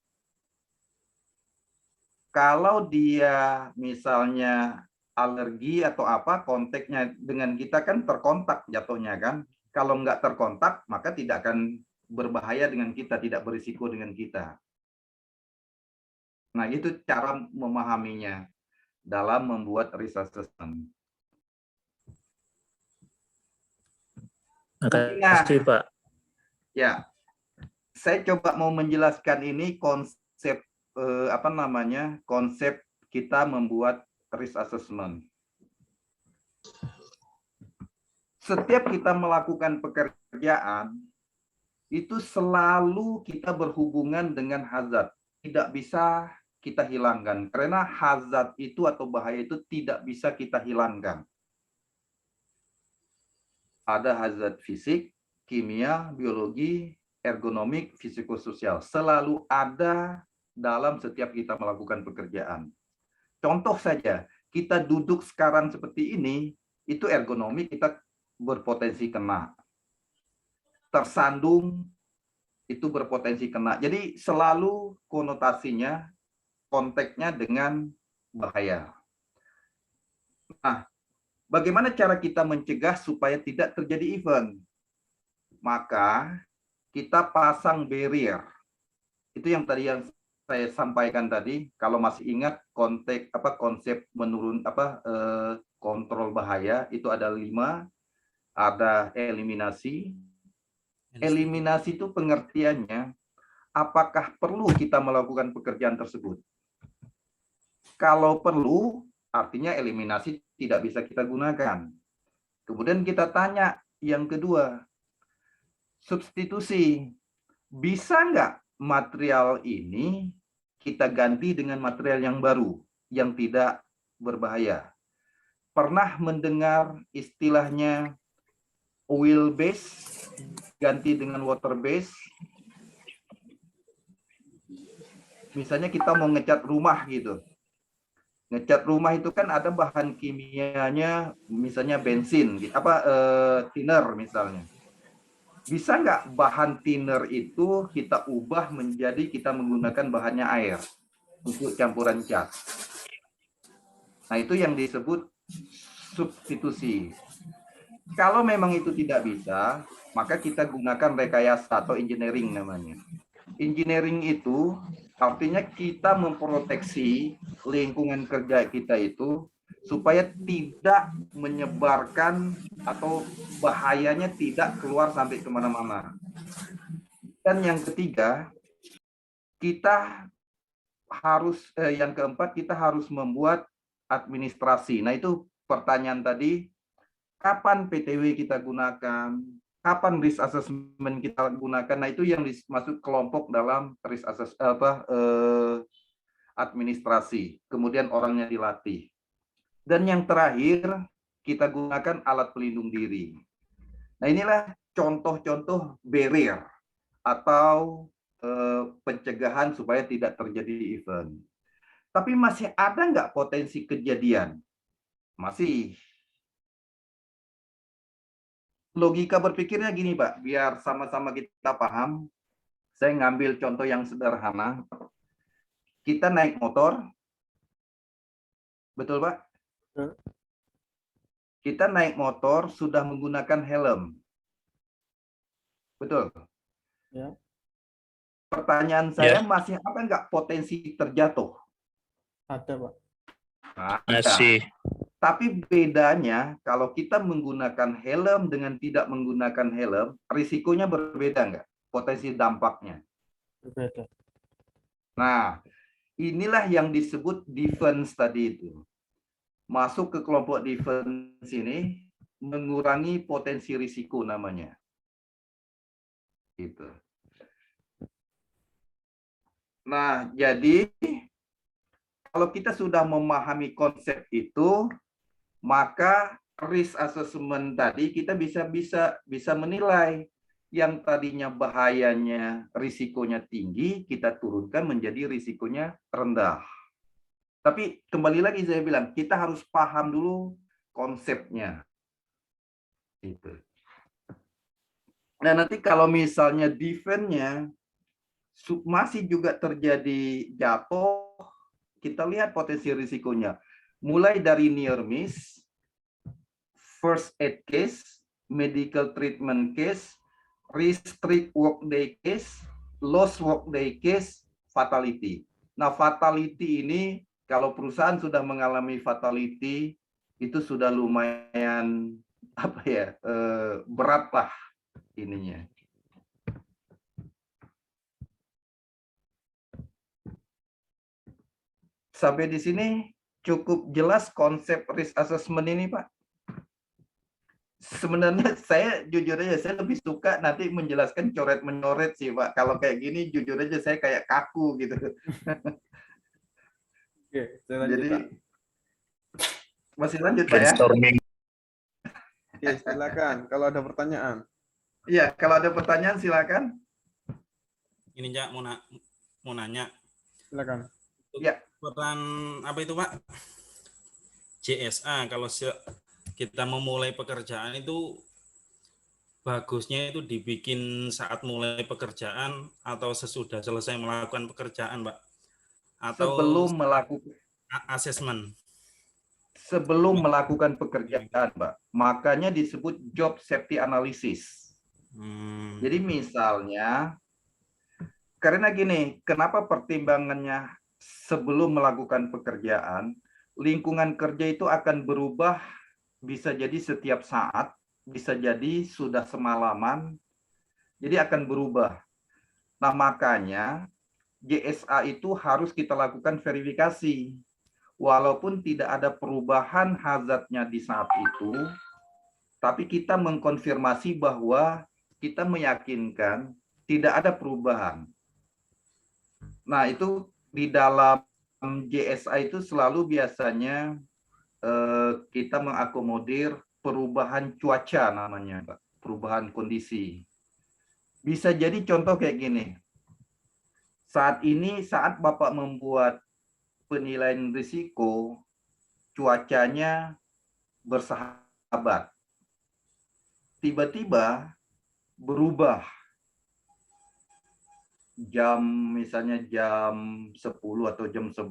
Kalau dia misalnya alergi atau apa, kontaknya dengan kita kan terkontak jatuhnya kan. Kalau nggak terkontak, maka tidak akan berbahaya dengan kita, tidak berisiko dengan kita. Nah, itu cara memahaminya dalam membuat risk assessment. Makasih, Pak. Ya, saya coba mau menjelaskan ini konsep konsep kita membuat risk assessment. Setiap kita melakukan pekerjaan, itu selalu kita berhubungan dengan hazard. Tidak bisa kita hilangkan. Karena hazard itu atau bahaya itu tidak bisa kita hilangkan. Ada hazard fisik, kimia, biologi, ergonomik, fisikososial. Selalu ada dalam setiap kita melakukan pekerjaan. Contoh saja, kita duduk sekarang seperti ini, itu ergonomik kita berpotensi kena. Tersandung, itu berpotensi kena. Jadi selalu konotasinya, konteksnya dengan bahaya. Nah, bagaimana cara kita mencegah supaya tidak terjadi event? Maka kita pasang barrier. Itu yang tadi yang saya sampaikan tadi. Kalau masih ingat konsep kontrol bahaya itu ada 5. Ada eliminasi. Eliminasi itu pengertiannya apakah perlu kita melakukan pekerjaan tersebut. Kalau perlu, artinya eliminasi tidak bisa kita gunakan. Kemudian kita tanya yang kedua, substitusi. Bisa nggak material ini kita ganti dengan material yang baru, yang tidak berbahaya? Pernah mendengar istilahnya oil base ganti dengan water base? Misalnya kita mau ngecat rumah gitu. Ngecat rumah itu kan ada bahan kimianya, misalnya bensin, thinner misalnya. Bisa nggak bahan thinner itu kita ubah menjadi kita menggunakan bahannya air untuk campuran cat? Nah, itu yang disebut substitusi. Kalau memang itu tidak bisa, maka kita gunakan rekayasa atau engineering namanya. Engineering itu artinya kita memproteksi lingkungan kerja kita itu supaya tidak menyebarkan atau bahayanya tidak keluar sampai kemana-mana. Dan yang ketiga, yang keempat, kita harus membuat administrasi. Nah, itu pertanyaan tadi, kapan PTW kita gunakan? Kapan risk assessment kita gunakan? Nah, itu yang masuk kelompok dalam risk administrasi. Kemudian orangnya dilatih. Dan yang terakhir, kita gunakan alat pelindung diri. Nah, inilah contoh-contoh barrier atau pencegahan supaya tidak terjadi event. Tapi masih ada nggak potensi kejadian? Masih. Logika berpikirnya gini, Pak, biar sama-sama kita paham. Saya ngambil contoh yang sederhana. Kita naik motor. Betul, Pak? Kita naik motor sudah menggunakan helm. Betul? Ya. Pertanyaan saya, masih ada nggak potensi terjatuh? Ada, Pak. Masih. Tapi bedanya kalau kita menggunakan helm dengan tidak menggunakan helm, risikonya berbeda nggak? Potensi dampaknya. Berbeda. Nah, inilah yang disebut defense tadi itu. Masuk ke kelompok defense ini mengurangi potensi risiko namanya. Gitu. Nah, jadi kalau kita sudah memahami konsep itu, maka risk assessment tadi kita bisa menilai yang tadinya bahayanya, risikonya tinggi, kita turunkan menjadi risikonya rendah. Tapi kembali lagi saya bilang, kita harus paham dulu konsepnya. Gitu. Nah, nanti kalau misalnya defense-nya masih juga terjadi jatuh, kita lihat potensi risikonya. Mulai dari near miss, first aid case, medical treatment case, restrict workday case, lost workday case, fatality. Nah, fatality ini kalau perusahaan sudah mengalami fatality itu sudah lumayan berat lah ininya. Sampai di sini cukup jelas konsep risk assessment ini, Pak. Sebenarnya saya jujur aja, saya lebih suka nanti menjelaskan coret-mencoret sih, Pak. Kalau kayak gini jujur aja saya kayak kaku gitu. Oke, saya lanjut, Jadi Pak. masih lanjut, Pak ya? Brainstorming. Oke, silakan kalau ada pertanyaan. Iya, kalau ada pertanyaan silakan. Ini Cak mau nanya. Silakan. Ya. Peran apa itu Pak? JSA kalau kita memulai pekerjaan itu bagusnya itu dibikin saat mulai pekerjaan atau sesudah selesai melakukan pekerjaan, Pak? Atau Sebelum melakukan asesmen? Sebelum melakukan pekerjaan, Pak. Makanya disebut job safety analysis. Jadi misalnya Karena gini, kenapa pertimbangannya sebelum melakukan pekerjaan, lingkungan kerja itu akan berubah, bisa jadi setiap saat, bisa jadi sudah semalaman, jadi akan berubah. Nah, makanya JSA itu harus kita lakukan verifikasi. Walaupun tidak ada perubahan hazardnya di saat itu, tapi kita mengkonfirmasi bahwa kita meyakinkan tidak ada perubahan. Nah, itu di dalam JSA itu selalu biasanya kita mengakomodir perubahan cuaca namanya, Pak. Perubahan kondisi. Bisa jadi contoh kayak gini. Saat ini, saat Bapak membuat penilaian risiko, cuacanya bersahabat. Tiba-tiba berubah. Misalnya jam 10 atau jam 11,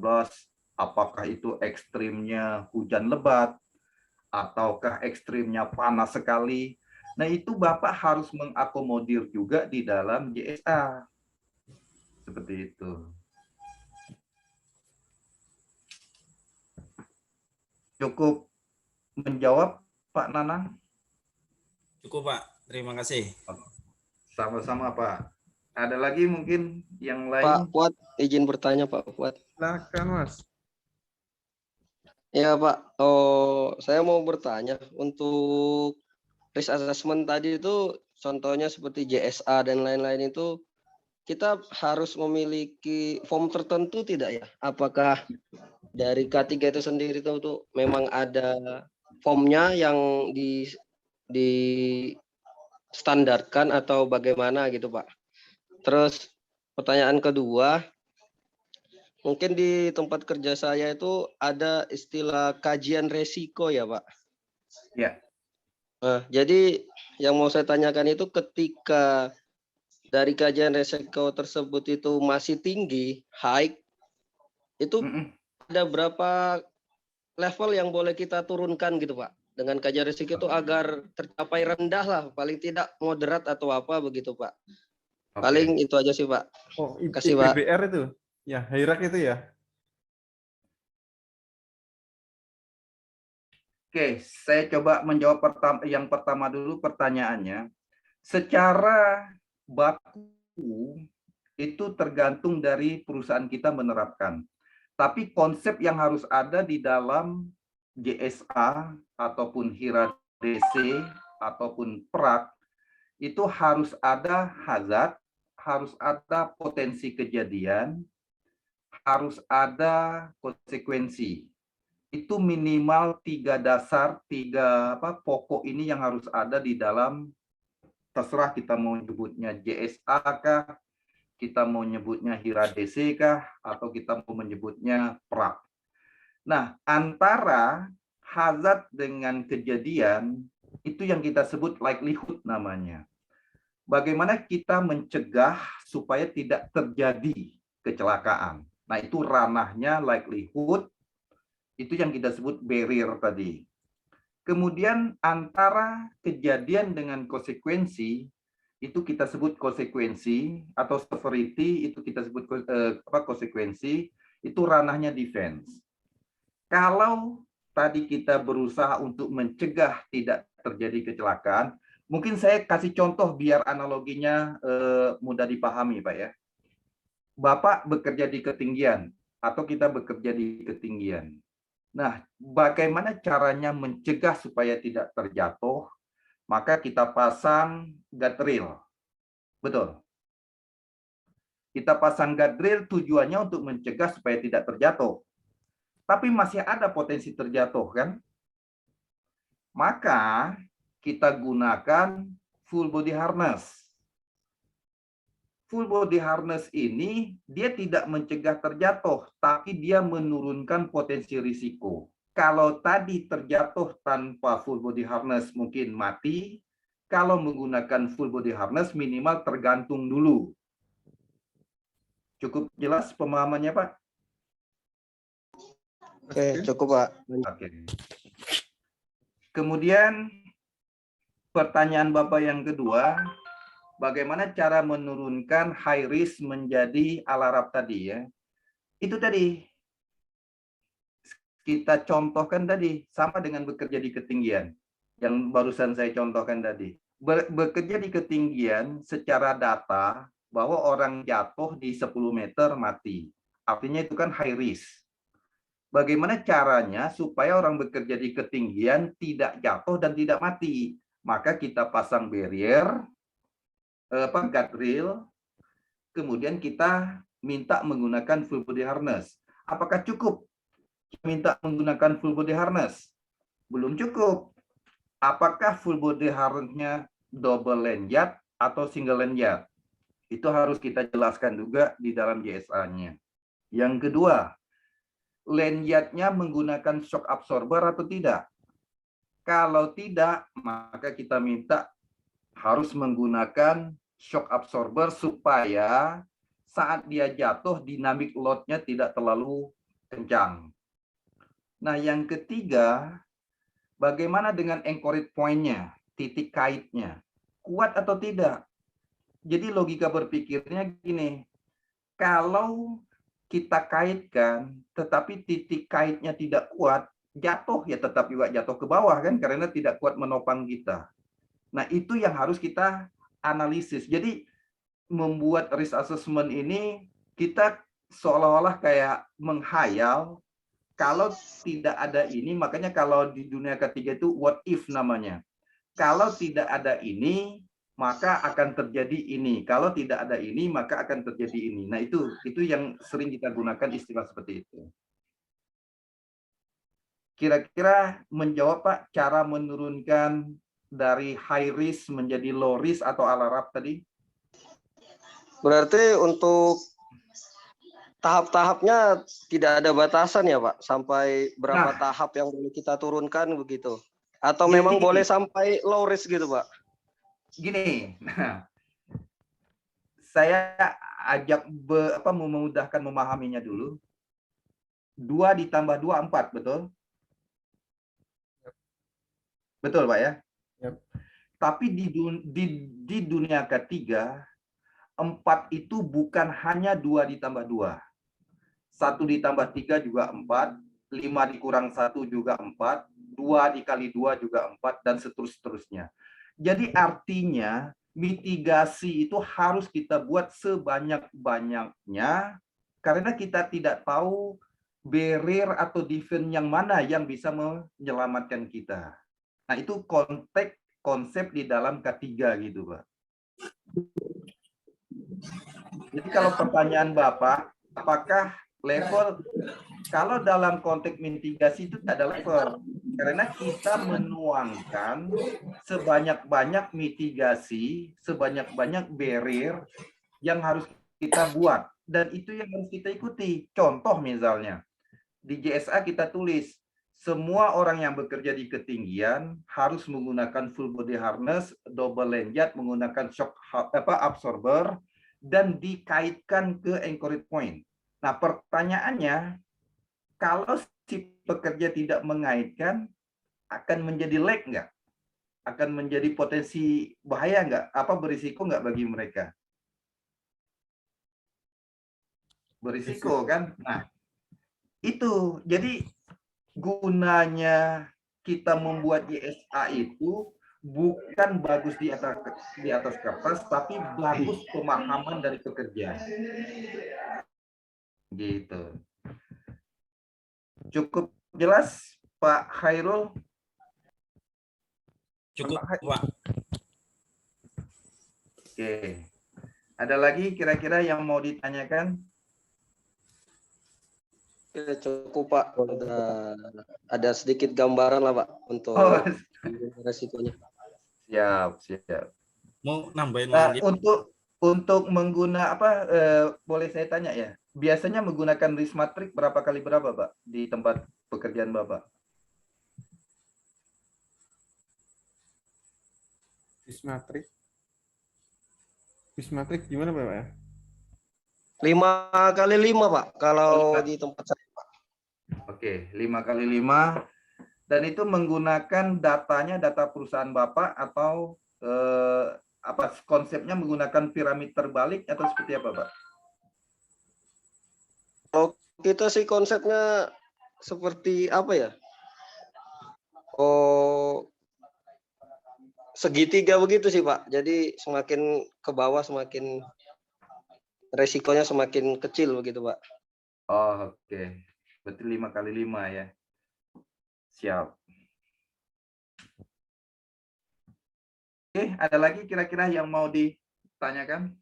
apakah itu ekstrimnya hujan lebat, ataukah ekstrimnya panas sekali. Nah, itu Bapak harus mengakomodir juga di dalam JSA. Seperti itu. Cukup menjawab, Pak Nanang? Cukup, Pak. Terima kasih. Sama-sama, Pak. Ada lagi mungkin yang Pak lain? Fuad, izin bertanya Pak Fuad. Silakan, Mas. Ya Pak, saya mau bertanya untuk risk assessment tadi itu contohnya seperti JSA dan lain-lain itu kita harus memiliki form tertentu tidak ya? Apakah dari K3 itu sendiri itu memang ada formnya yang di standarkan atau bagaimana gitu Pak? Terus pertanyaan kedua, mungkin di tempat kerja saya itu ada istilah kajian resiko ya Pak. Ya. Nah, jadi yang mau saya tanyakan itu ketika dari kajian resiko tersebut itu masih tinggi, high, itu ada berapa level yang boleh kita turunkan gitu Pak? Dengan kajian resiko itu agar tercapai rendah lah, paling tidak moderat atau apa begitu Pak. Paling itu aja sih Pak. Oh, Kasih, Pak. IPBR itu. Ya, hierark itu ya. Oke, saya coba menjawab yang pertama dulu pertanyaannya. Secara baku itu tergantung dari perusahaan kita menerapkan. Tapi konsep yang harus ada di dalam JSA ataupun HIRA DC ataupun PRAK itu harus ada hazard, harus ada potensi kejadian, harus ada konsekuensi. Itu minimal 3 dasar, 3 pokok ini yang harus ada di dalam, terserah kita mau nyebutnya JSA kah, kita mau nyebutnya HIRA DC kah, atau kita mau menyebutnya PRAK. Nah, antara hazard dengan kejadian, itu yang kita sebut likelihood namanya. Bagaimana kita mencegah supaya tidak terjadi kecelakaan. Nah, itu ranahnya likelihood, itu yang kita sebut barrier tadi. Kemudian antara kejadian dengan konsekuensi, itu kita sebut konsekuensi, atau severity, itu kita sebut konsekuensi, itu ranahnya defense. Kalau tadi kita berusaha untuk mencegah tidak terjadi kecelakaan, mungkin saya kasih contoh biar analoginya mudah dipahami, Pak ya. Bapak bekerja di ketinggian, atau kita bekerja di ketinggian. Nah, bagaimana caranya mencegah supaya tidak terjatuh? Maka kita pasang guardrail. Betul. Kita pasang guardrail tujuannya untuk mencegah supaya tidak terjatuh. Tapi masih ada potensi terjatuh, kan? Maka kita gunakan full body harness. Full body harness ini dia tidak mencegah terjatuh, tapi dia menurunkan potensi risiko. Kalau tadi terjatuh tanpa full body harness mungkin mati, kalau menggunakan full body harness minimal tergantung dulu. Cukup jelas pemahamannya, Pak? Oke, cukup Pak. Oke. Kemudian pertanyaan Bapak yang kedua, bagaimana cara menurunkan high risk menjadi alarab tadi ya. Itu tadi kita contohkan tadi sama dengan bekerja di ketinggian yang barusan saya contohkan tadi. Bekerja di ketinggian secara data bahwa orang jatuh di 10 meter mati. Artinya itu kan high risk. Bagaimana caranya supaya orang bekerja di ketinggian tidak jatuh dan tidak mati? Maka kita pasang barrier, guardrail, kemudian kita minta menggunakan full body harness. Apakah cukup minta menggunakan full body harness? Belum cukup. Apakah full body harness-nya double lanyard atau single lanyard? Itu harus kita jelaskan juga di dalam JSA-nya. Yang kedua, lanyard-nya menggunakan shock absorber atau tidak? Kalau tidak, maka kita minta harus menggunakan shock absorber supaya saat dia jatuh dynamic load-nya tidak terlalu kencang. Nah, yang ketiga, bagaimana dengan anchorage point-nya, titik kaitnya? Kuat atau tidak? Jadi logika berpikirnya gini, kalau kita kaitkan tetapi titik kaitnya tidak kuat, jatuh ya tetap juga jatuh ke bawah kan karena tidak kuat menopang kita. Nah, itu yang harus kita analisis. Jadi membuat risk assessment ini kita seolah-olah kayak menghayal kalau tidak ada ini, makanya kalau di dunia ketiga itu what if namanya. Kalau tidak ada ini, maka akan terjadi ini. Kalau tidak ada ini, maka akan terjadi ini. Nah, itu yang sering kita gunakan istilah seperti itu. Kira-kira menjawab Pak cara menurunkan dari high risk menjadi low risk atau alarab tadi? Berarti untuk tahap-tahapnya tidak ada batasan ya Pak? Sampai berapa tahap yang boleh kita turunkan begitu? Atau memang boleh sampai low risk gitu Pak? Gini, saya ajak memudahkan memahaminya dulu. 2 ditambah 2, 4, betul? Betul Pak ya? Yep. Tapi di dunia ketiga, 4 itu bukan hanya 2 ditambah 2. 1 ditambah 3 juga 4, 5 dikurang 1 juga 4, 2 dikali 2 juga 4, dan seterusnya. Jadi artinya mitigasi itu harus kita buat sebanyak-banyaknya karena kita tidak tahu barrier atau defense yang mana yang bisa menyelamatkan kita. Nah, itu konsep di dalam K3 gitu, Pak. Jadi kalau pertanyaan Bapak, apakah level, kalau dalam konteks mitigasi itu tidak ada level. Karena kita menuangkan sebanyak-banyak mitigasi, sebanyak-banyak barrier yang harus kita buat. Dan itu yang harus kita ikuti. Contoh misalnya, di JSA kita tulis, semua orang yang bekerja di ketinggian harus menggunakan full body harness, double lanyard, menggunakan shock absorber, dan dikaitkan ke anchorage point. Nah, pertanyaannya, kalau si pekerja tidak mengaitkan, akan menjadi lag nggak? Akan menjadi potensi bahaya nggak? Apa berisiko nggak bagi mereka? Berisiko kan? Nah, itu. Jadi gunanya kita membuat JSA itu bukan bagus di atas kertas, tapi bagus pemahaman dari pekerja. Gitu. Cukup jelas, Pak Khairul? Cukup, Pak. Oke. Ada lagi kira-kira yang mau ditanyakan? Oke, cukup Pak. Ada sedikit gambaran lah Pak untuk resikonya. Siap. Mau nambahin Nah, lagi? untuk menggunakan boleh saya tanya ya? Biasanya menggunakan risk matrix berapa kali berapa, Pak, di tempat pekerjaan Bapak? Risk matrix gimana Pak ya? 5 kali 5 Pak, kalau di tempat saya Pak. Oke, 5 kali 5. Dan itu menggunakan data perusahaan Bapak atau apa konsepnya menggunakan piramid terbalik atau seperti apa, Pak? Kalau kita sih konsepnya seperti apa ya? Oh, segitiga begitu sih, Pak. Jadi semakin ke bawah semakin resikonya semakin kecil begitu, Pak. Oh, oke. Berarti 5 kali 5 ya. Siap. Oke, ada lagi kira-kira yang mau ditanyakan?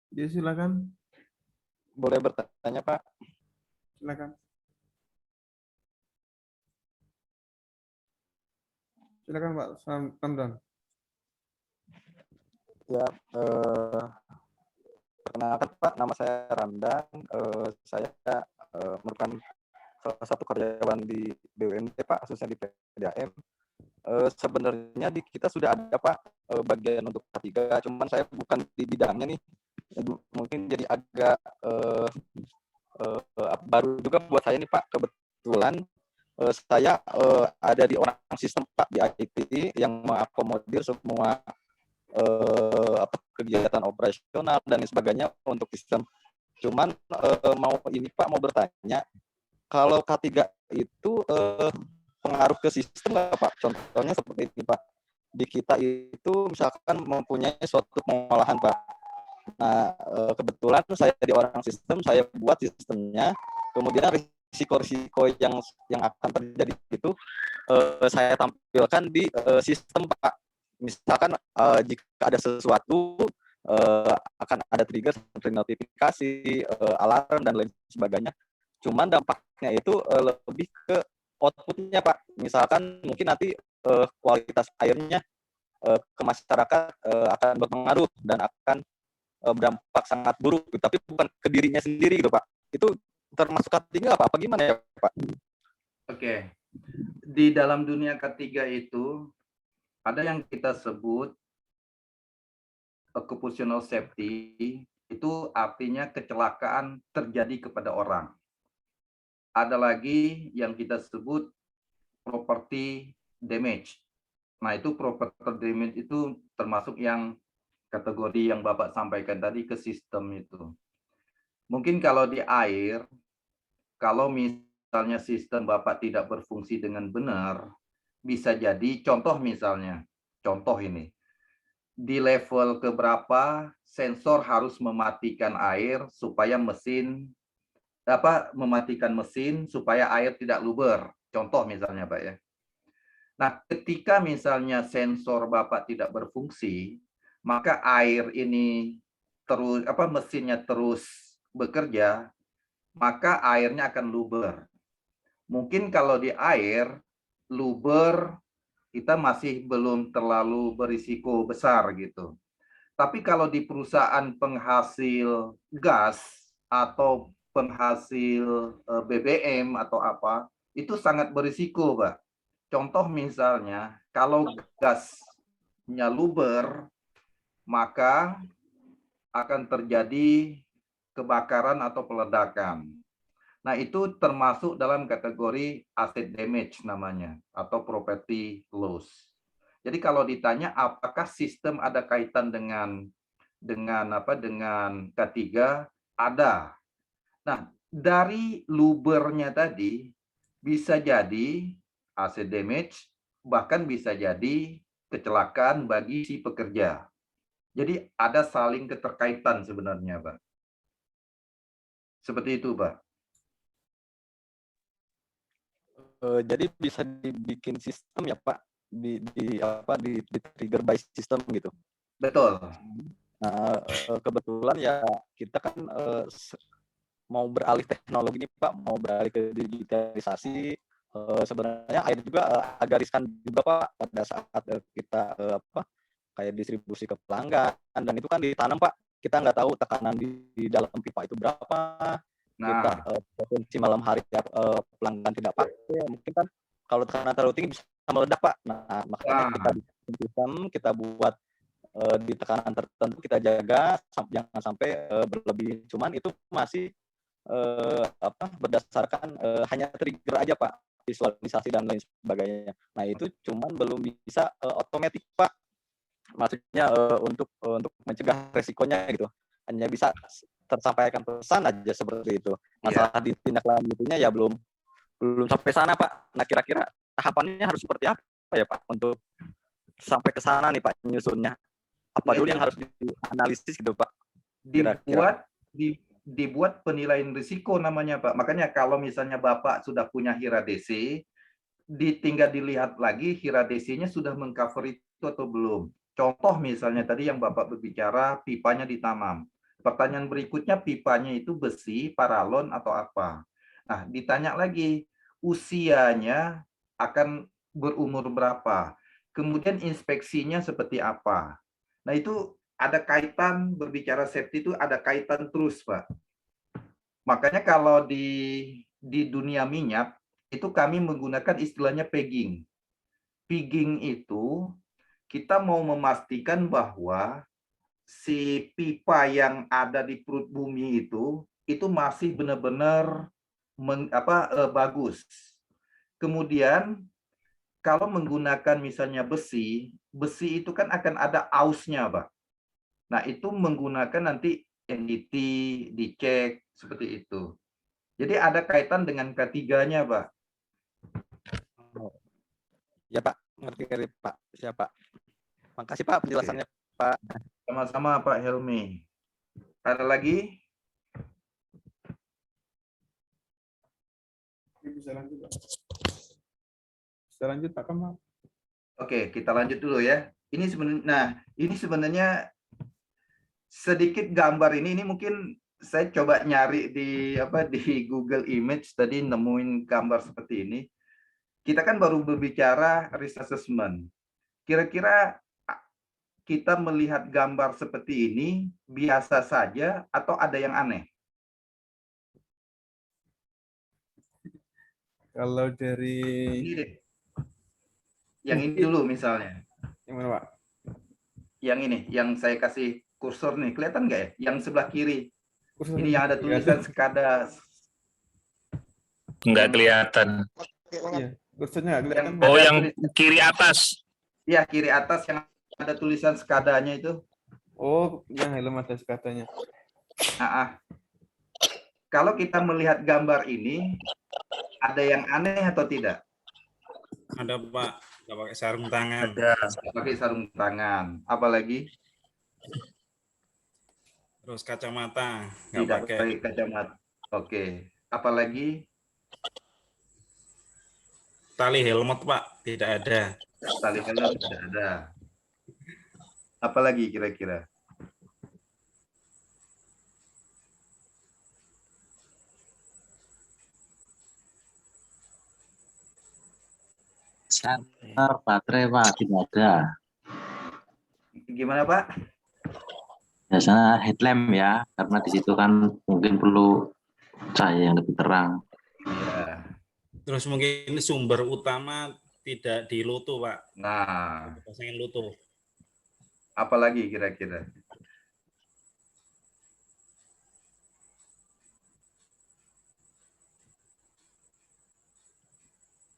Ya, silakan. Boleh bertanya, Pak? Silakan. Silakan Pak Ramdan. Ya, perkenalkan Pak, nama saya Ramdan. Saya merupakan salah satu karyawan di BUMD Pak, khususnya di PDAM. Sebenarnya di kita sudah ada Pak bagian untuk K3, cuman saya bukan di bidangnya nih. Mungkin jadi agak baru juga buat saya nih Pak. Kebetulan saya ada di orang sistem Pak di IT yang mengakomodir semua kegiatan operasional dan sebagainya untuk sistem. Cuman mau bertanya, kalau K3 itu pengaruh ke sistem nggak Pak? Contohnya seperti ini Pak, di kita itu misalkan mempunyai suatu pengolahan Pak. Nah kebetulan saya di orang sistem, saya buat sistemnya, kemudian risiko-risiko yang akan terjadi itu saya tampilkan di sistem Pak. Misalkan jika ada sesuatu akan ada trigger seperti notifikasi, alarm dan lain sebagainya. Cuman dampaknya itu lebih ke outputnya Pak. Misalkan mungkin nanti kualitas airnya ke masyarakat akan berpengaruh dan akan berdampak sangat buruk, tapi bukan ke dirinya sendiri gitu Pak. Itu termasuk K3 apa gimana ya Pak? Oke. Di dalam dunia K3 itu ada yang kita sebut occupational safety, itu artinya kecelakaan terjadi kepada orang. Ada lagi yang kita sebut property damage. Nah, itu property damage itu termasuk yang kategori yang Bapak sampaikan tadi ke sistem itu. Mungkin kalau di air, kalau misalnya sistem Bapak tidak berfungsi dengan benar, bisa jadi contoh misalnya, contoh ini, di level keberapa sensor harus mematikan air supaya mematikan mesin supaya air tidak luber. Contoh misalnya Pak ya. Nah, ketika misalnya sensor Bapak tidak berfungsi, maka air ini terus mesinnya terus bekerja, maka airnya akan luber. Mungkin kalau di air luber kita masih belum terlalu berisiko besar gitu. Tapi kalau di perusahaan penghasil gas atau penghasil BBM atau apa, itu sangat berisiko, Pak. Contoh misalnya, kalau gasnya luber, maka akan terjadi kebakaran atau peledakan. Nah, itu termasuk dalam kategori asset damage namanya, atau property loss. Jadi kalau ditanya apakah sistem ada kaitan dengan K3, ada. Nah, dari lubernya tadi bisa jadi asset damage, bahkan bisa jadi kecelakaan bagi si pekerja. Jadi ada saling keterkaitan sebenarnya, Pak. Seperti itu, Pak. Jadi bisa dibikin sistem ya Pak, di trigger by system gitu. Betul. Nah, kebetulan ya kita kan mau beralih teknologi nih Pak, mau beralih ke digitalisasi. Sebenarnya air juga agak riskan juga Pak pada saat kita kayak distribusi ke pelanggan, dan itu kan ditanam Pak, kita nggak tahu tekanan di dalam pipa itu berapa. Kita konsumsi malam hari pelanggan tidak pakai, mungkin kan kalau tekanan terlalu tinggi bisa meledak Pak. Nah makanya kita bikin sistem, kita buat di tekanan tertentu kita jaga jangan sampai berlebih. Cuman itu masih berdasarkan hanya trigger aja Pak, visualisasi dan lain sebagainya. Nah itu cuman belum bisa otomatis Pak. Maksudnya untuk mencegah resikonya gitu. Hanya bisa tersampaikan pesan aja seperti itu. Masalah ditindaklanjutinya ya belum sampai sana Pak. Nah kira-kira tahapannya harus seperti apa ya Pak untuk sampai ke sana nih Pak nyusunnya? Apa dulu yang harus dianalisis gitu Pak? Dibuat penilaian risiko namanya Pak. Makanya kalau misalnya Bapak sudah punya HIRA DC, tinggal dilihat lagi HIRA DC-nya sudah mengcover itu atau belum. Contoh misalnya tadi yang Bapak berbicara pipanya ditanam. Pertanyaan berikutnya pipanya itu besi, paralon atau apa. Nah, ditanya lagi usianya akan berumur berapa. Kemudian inspeksinya seperti apa. Nah, itu ada kaitan berbicara safety itu ada kaitan terus, Pak. Makanya kalau di dunia minyak itu kami menggunakan istilahnya pegging. Pegging itu kita mau memastikan bahwa si pipa yang ada di perut bumi itu masih benar-benar bagus. Kemudian kalau menggunakan misalnya besi itu kan akan ada ausnya, Pak. Nah, itu menggunakan nanti NDT, dicek, seperti itu. Jadi ada kaitan dengan ketiganya, Pak. Ya, Pak. Ngerti Pak. Siapa? Makasih, Pak, penjelasannya, Pak. Sama-sama, Pak Helmi. Ada lagi? Bisa lanjut, Pak. Bisa lanjut, Pak Kamal. Oke, kita lanjut dulu ya. Ini sebenarnya sedikit gambar ini mungkin saya coba nyari di Google Image tadi nemuin gambar seperti ini. Kita kan baru berbicara risk assessment. Kira-kira kita melihat gambar seperti ini biasa saja atau ada yang aneh? Kalau dari Ini deh. Yang ini dulu misalnya. Yang mana, Pak? Yang ini, yang saya kasih kursor nih, kelihatan nggak ya? Yang sebelah kiri. Kursor Ini yang ada tulisan SCADA. Nggak kelihatan. Iya, kursornya nggak kelihatan. Oh, yang kiri atas. Iya, kiri atas yang ada tulisan SCADA-nya itu. Oh, yang helm ada SCADA-nya. Kalau kita melihat gambar ini, ada yang aneh atau tidak? Ada Pak, nggak pakai sarung tangan. Ada. Pakai sarung tangan. Apalagi? Terus kacamata, nggak Tidak pakai. pakai kacamata. Oke. Apalagi? Tali helmet Pak, tidak ada. Tali helm tidak ada. Apalagi kira-kira? Charger baterai Pak tidak ada. Gimana Pak? Biasanya headlamp ya, karena di situ kan mungkin perlu cahaya yang lebih terang. Ya. Terus mungkin sumber utama tidak di loto Pak. Nah, Pasangin loto. apalagi kira-kira?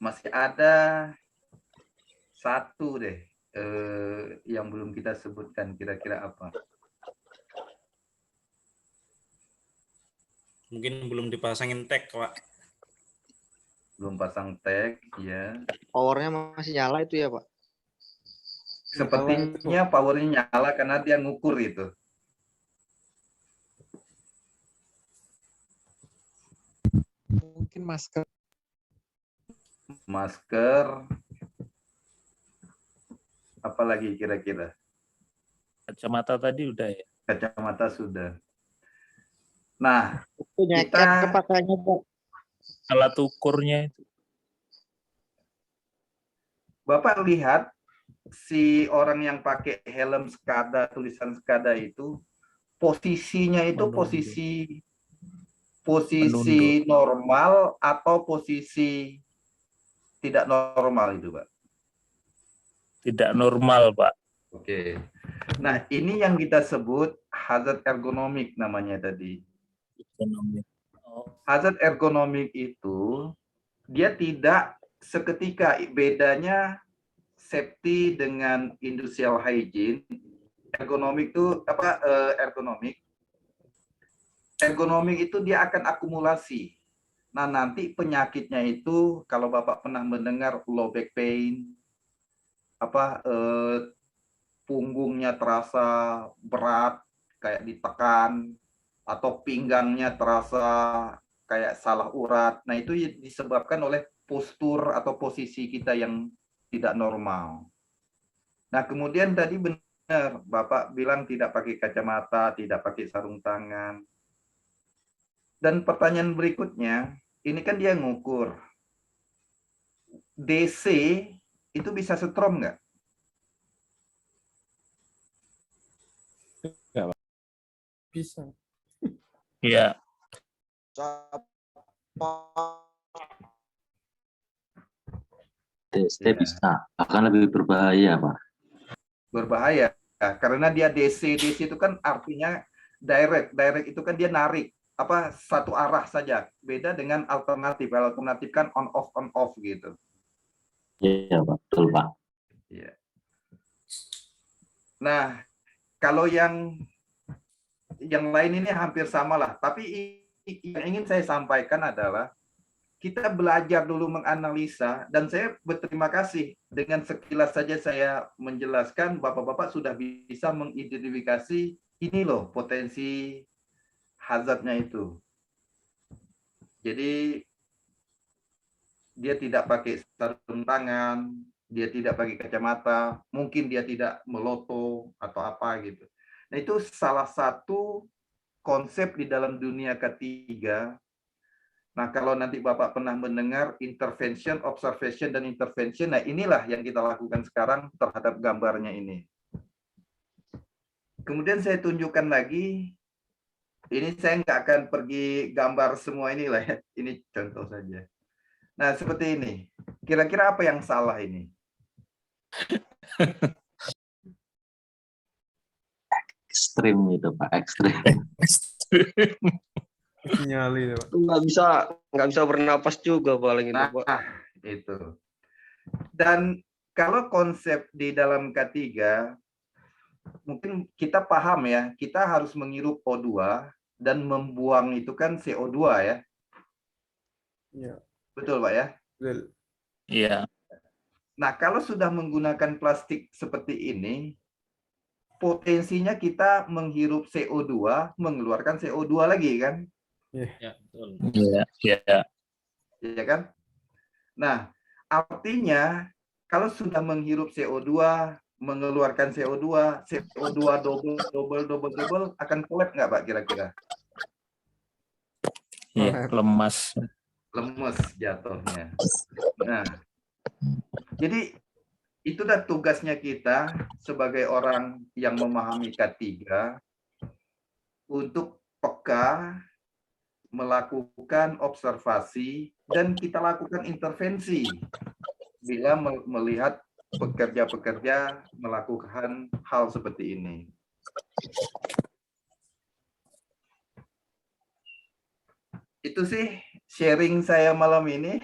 Masih ada satu deh yang belum kita sebutkan, kira-kira apa? Mungkin belum dipasangin tag Pak. Belum pasang tag, ya. Powernya masih nyala itu ya Pak? Sepertinya powernya nyala karena dia ngukur itu. Mungkin masker. Masker. Apalagi kira-kira? Kacamata tadi udah ya. Kacamata sudah. Nah, Kita kepakainya Pak. Alat ukurnya itu. Bapak lihat si orang yang pakai helm SCADA, tulisan SCADA itu posisinya itu posisi normal atau posisi tidak normal itu, Pak? Tidak normal, Pak. Oke. Nah, ini yang kita sebut hazard ergonomik namanya tadi. Hazard ergonomik itu dia tidak seketika bedanya safety dengan industrial hygiene. Ergonomik itu apa? Ergonomik itu dia akan akumulasi. Nah, nanti penyakitnya itu kalau Bapak pernah mendengar low back pain, punggungnya terasa berat kayak ditekan, atau pinggangnya terasa kayak salah urat. Nah, itu disebabkan oleh postur atau posisi kita yang tidak normal. Nah, kemudian tadi benar, Bapak bilang tidak pakai kacamata, tidak pakai sarung tangan. Dan pertanyaan berikutnya, ini kan dia ngukur. DC itu bisa setrum nggak? Bisa. Iya. DST bisa, bahkan lebih berbahaya, Pak. Berbahaya, karena dia DC. DC itu kan artinya direct. Direct itu kan dia narik, satu arah saja. Beda dengan alternatif. Alternatif kan on off gitu. Iya, betul, Pak. Iya. Nah, kalau yang lain ini hampir sama lah. Tapi yang ingin saya sampaikan adalah kita belajar dulu menganalisa, dan saya berterima kasih dengan sekilas saja saya menjelaskan, Bapak-Bapak sudah bisa mengidentifikasi ini loh potensi hazardnya itu. Jadi dia tidak pakai sarung tangan, dia tidak pakai kacamata, mungkin dia tidak meloto atau apa gitu. Nah, itu salah satu konsep di dalam dunia ketiga. Nah, kalau nanti Bapak pernah mendengar intervention, observation, dan intervention, nah inilah yang kita lakukan sekarang terhadap gambarnya ini. Kemudian saya tunjukkan lagi, ini saya nggak akan pergi gambar semua ini lah ya, ini contoh saja. Nah, seperti ini. Kira-kira apa yang salah ini? Ekstrim itu, Pak, ekstrim. Nyali, Pak. Nggak bisa bernapas juga paling itu, Pak. Nah, itu. Dan kalau konsep di dalam K3, mungkin kita paham ya, kita harus menghirup O2 dan membuang itu kan CO2 ya. Iya. Betul, Pak ya? Betul. Iya. Nah, kalau sudah menggunakan plastik seperti ini, potensinya kita menghirup CO2, mengeluarkan CO2 lagi kan? Ya, betul. Iya, iya. Iya kan? Nah, artinya kalau sudah menghirup CO2, mengeluarkan CO2 double akan collapse nggak Pak kira-kira? Iya, lemas. Lemes jatuhnya. Nah, jadi itu dah tugasnya kita sebagai orang yang memahami K3 untuk peka, melakukan observasi, dan kita lakukan intervensi bila melihat pekerja-pekerja melakukan hal seperti ini. Itu sih sharing saya malam ini.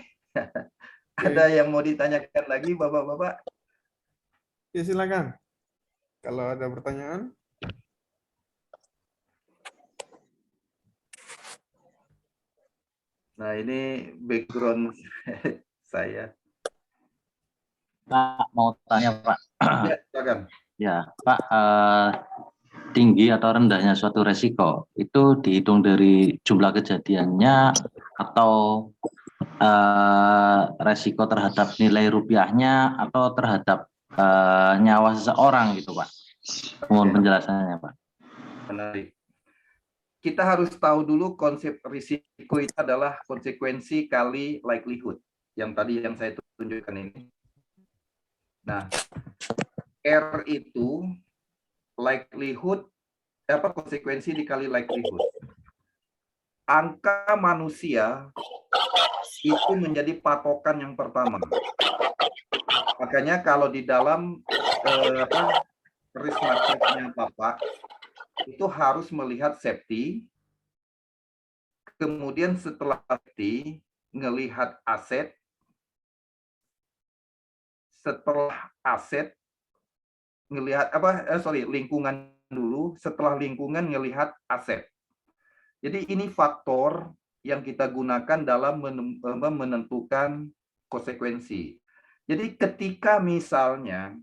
Ada yang mau ditanyakan lagi, Bapak-Bapak? Ya, silakan. Kalau ada pertanyaan. Nah, ini background saya. Pak, mau tanya, Pak. Ya, silakan. Ya, Pak, tinggi atau rendahnya suatu resiko itu dihitung dari jumlah kejadiannya atau resiko terhadap nilai rupiahnya atau terhadap nyawa seseorang gitu, Pak. Mohon penjelasannya, Pak. Menarik. Kita harus tahu dulu konsep risiko itu adalah konsekuensi kali likelihood. Yang tadi yang saya tunjukkan ini. Nah, R itu likelihood, konsekuensi dikali likelihood. Angka manusia itu menjadi patokan yang pertama. Makanya kalau di dalam risk matrix-nya Bapak, itu harus melihat safety, kemudian setelah safety, ngelihat aset, setelah aset ngelihat lingkungan dulu, setelah lingkungan ngelihat aset. Jadi ini faktor yang kita gunakan dalam menentukan konsekuensi. Jadi ketika misalnya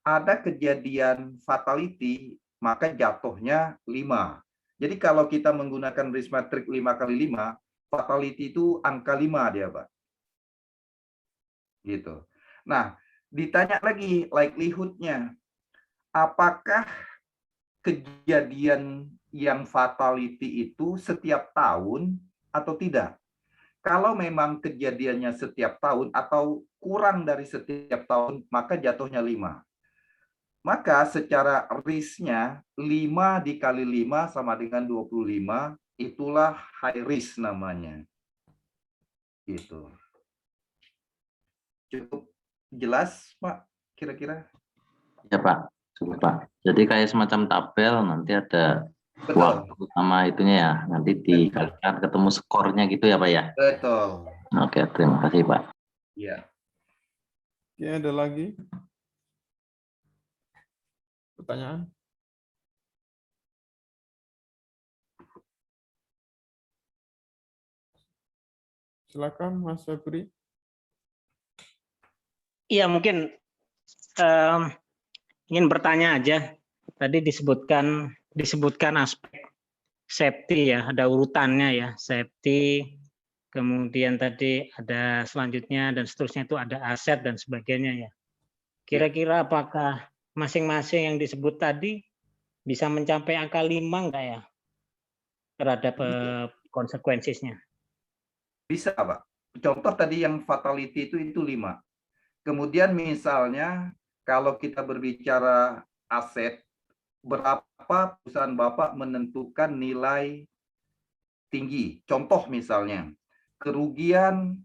ada kejadian fatality, maka jatuhnya 5. Jadi kalau kita menggunakan risk matrix 5x5, fatality itu angka 5 dia, Pak. Gitu. Nah, ditanya lagi likelihood-nya. Apakah kejadian yang fatality itu setiap tahun atau tidak? Kalau memang kejadiannya setiap tahun atau kurang dari setiap tahun, maka jatuhnya 5. Maka secara risk-nya 5 dikali 5 sama dengan 25, itulah high risk namanya. Gitu. Cukup jelas, Pak, kira-kira? Ya Pak, cukup Pak. Jadi kayak semacam tabel, nanti ada waktu sama itunya ya, nanti dikalikan ketemu skornya gitu ya Pak ya? Betul. Oke, terima kasih Pak. Iya. Oke, ada lagi pertanyaan? Silakan Mas Febri. Iya, mungkin ingin bertanya aja. Tadi disebutkan aspek safety ya, ada urutannya ya, safety, kemudian tadi ada selanjutnya dan seterusnya itu ada aset dan sebagainya ya. Kira-kira apakah masing-masing yang disebut tadi bisa mencapai angka 5 enggak ya terhadap konsekuensinya? Bisa, Pak. Contoh tadi yang fatality itu 5. Kemudian misalnya kalau kita berbicara aset, berapa perusahaan Bapak menentukan nilai tinggi? Contoh misalnya, kerugian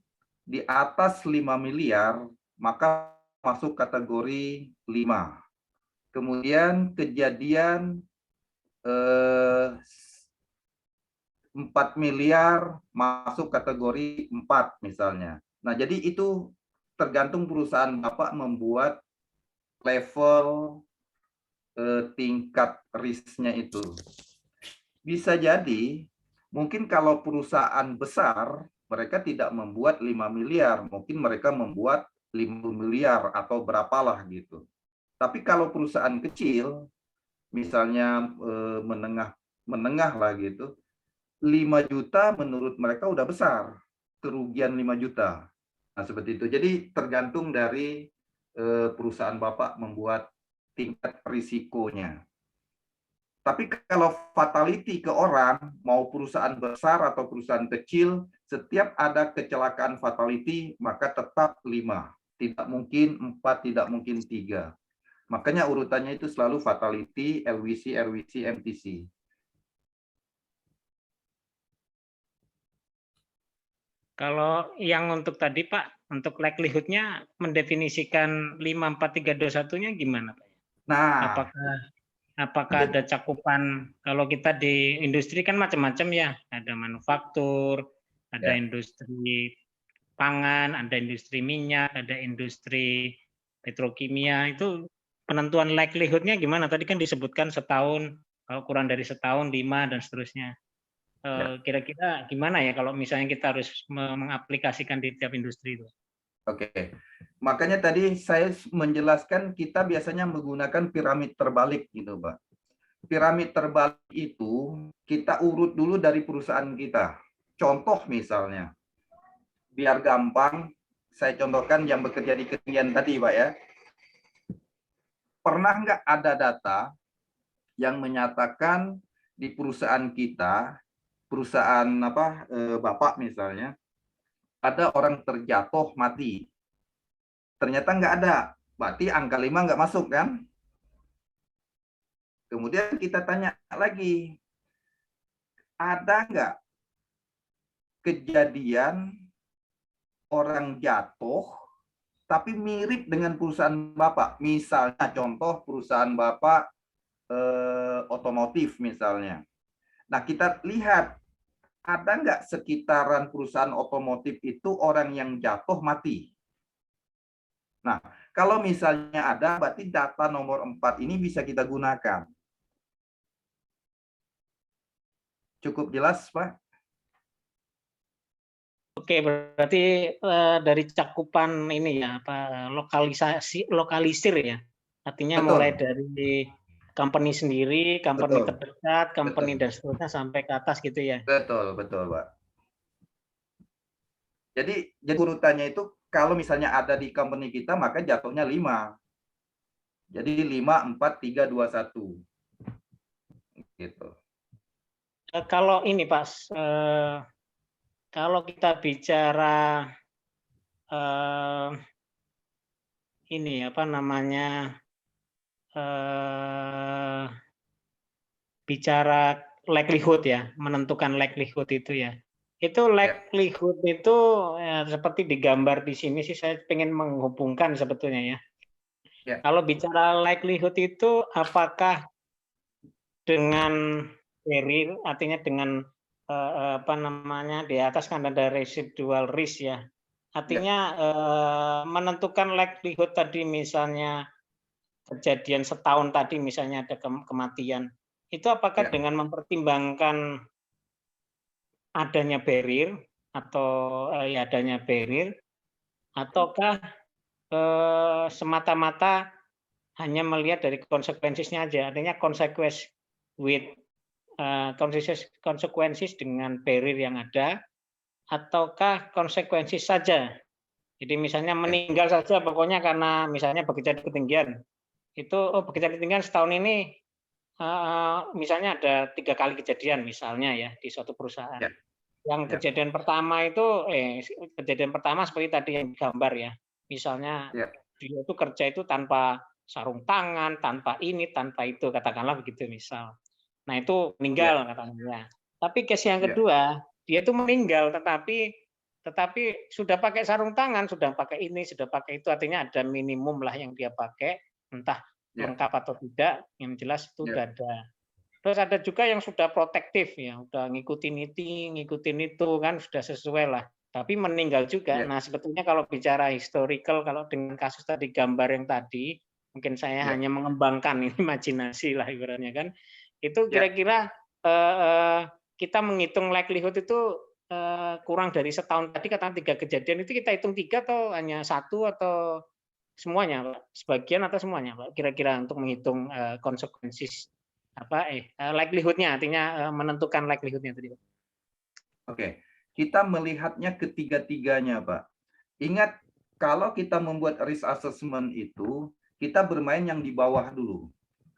di atas 5 miliar, maka masuk kategori 5. Kemudian kejadian 4 miliar masuk kategori 4 misalnya. Nah, jadi itu tergantung perusahaan Bapak membuat level tingkat risknya itu. Bisa jadi, mungkin kalau perusahaan besar, mereka tidak membuat 5 miliar, mungkin mereka membuat 50 miliar atau berapalah gitu. Tapi kalau perusahaan kecil, misalnya menengah lah gitu, 5 juta menurut mereka udah besar, kerugian 5 juta. Nah, seperti itu. Jadi tergantung dari perusahaan Bapak membuat tingkat risikonya. Tapi kalau fatality ke orang, mau perusahaan besar atau perusahaan kecil, setiap ada kecelakaan fatality, maka tetap 5. Tidak mungkin 4, tidak mungkin 3. Makanya urutannya itu selalu fatality, LWC, RWC, MTC. Kalau yang untuk tadi Pak, untuk likelihood-nya mendefinisikan 5, 4, 3, 2, 1-nya gimana Pak? Nah, apakah ada cakupan, kalau kita di industri kan macam-macam ya, ada manufaktur, ada industri pangan, ada industri minyak, ada industri petrokimia, itu penentuan likelihood-nya gimana? Tadi kan disebutkan setahun, kalau kurang dari setahun 5 dan seterusnya. Kira-kira gimana ya kalau misalnya kita harus mengaplikasikan di tiap industri itu? Oke, makanya tadi saya menjelaskan kita biasanya menggunakan piramid terbalik gitu, Pak. Piramid terbalik itu kita urut dulu dari perusahaan kita. Contoh misalnya, biar gampang, saya contohkan yang bekerja di ketinggian tadi, Pak ya. Pernah nggak ada data yang menyatakan di perusahaan kita, perusahaan Bapak misalnya, ada orang terjatuh mati. Ternyata nggak ada. Berarti angka 5 nggak masuk kan? Kemudian kita tanya lagi, ada nggak kejadian orang jatuh tapi mirip dengan perusahaan Bapak? Misalnya contoh perusahaan Bapak otomotif misalnya. Nah, kita lihat ada nggak sekitaran perusahaan otomotif itu orang yang jatuh mati? Nah, Kalau misalnya ada, berarti data nomor 4 ini bisa kita gunakan. Cukup jelas, Pak? Oke, berarti dari cakupan ini ya, apa lokalisir ya. Artinya Betul. mulai dari company sendiri, company Betul. terdekat, company Betul. dan seterusnya sampai ke atas gitu ya. Betul, betul, Pak. Jadi urutannya itu kalau misalnya ada di company kita, maka jatuhnya 5. Jadi 5, 4, 3, 2, 1. Gitu. Kalau ini Pak, kalau kita bicara ini apa namanya, bicara likelihood ya, menentukan likelihood itu ya. Itu likelihood itu seperti digambar di sini sih, saya pengen menghubungkan sebetulnya ya. Kalau bicara likelihood itu apakah dengan barrier, artinya dengan apa namanya, di atas kan ada residual risk ya. Artinya menentukan likelihood tadi, misalnya kejadian setahun tadi misalnya ada kematian, itu apakah dengan mempertimbangkan adanya barrier atau ya adanya barrier, ataukah semata-mata hanya melihat dari konsekuensinya aja, artinya consequences with consequences dengan barrier yang ada, ataukah konsekuensi saja. Jadi misalnya meninggal saja pokoknya karena misalnya bekerja di ketinggian. Itu bekerja di ketinggian setahun ini misalnya ada 3 kali kejadian misalnya ya di suatu perusahaan. Yang kejadian pertama itu kejadian pertama seperti tadi yang digambar ya. Misalnya dia itu kerja itu tanpa sarung tangan, tanpa ini, tanpa itu, katakanlah begitu misal. Nah itu meninggal katanya. Tapi case yang kedua, dia itu meninggal tetapi sudah pakai sarung tangan, sudah pakai ini, sudah pakai itu, artinya ada minimum lah yang dia pakai, entah lengkap atau tidak, yang jelas itu sudah ada. Terus ada juga yang sudah protektif ya, udah ngikutin itu kan sudah sesuai lah. Tapi meninggal juga. Nah sebetulnya kalau bicara historical, kalau dengan kasus tadi gambar yang tadi, mungkin saya hanya mengembangkan imajinasi lah ibaratnya kan. Itu kira-kira kita menghitung likelihood itu kurang dari setahun tadi, katakan 3 kejadian itu kita hitung 3 atau hanya 1 atau semuanya, Pak? Sebagian atau semuanya, Pak? Kira-kira untuk menghitung konsekuensi apa likelihood-nya, artinya menentukan likelihood-nya tadi, Pak. Oke, kita melihatnya ketiga-tiganya, Pak. Ingat, kalau kita membuat risk assessment itu, kita bermain yang di bawah dulu.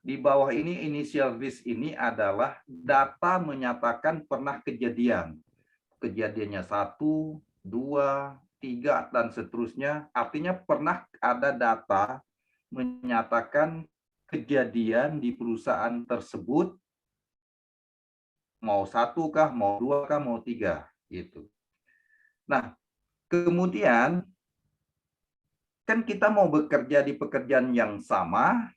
Di bawah ini, initial risk ini adalah data menyatakan pernah kejadian. Kejadiannya 1, 2, 3, dan seterusnya. Artinya pernah ada data menyatakan kejadian di perusahaan tersebut, mau 1 kah, mau 2 kah, mau 3 gitu. Nah, kemudian kan kita mau bekerja di pekerjaan yang sama,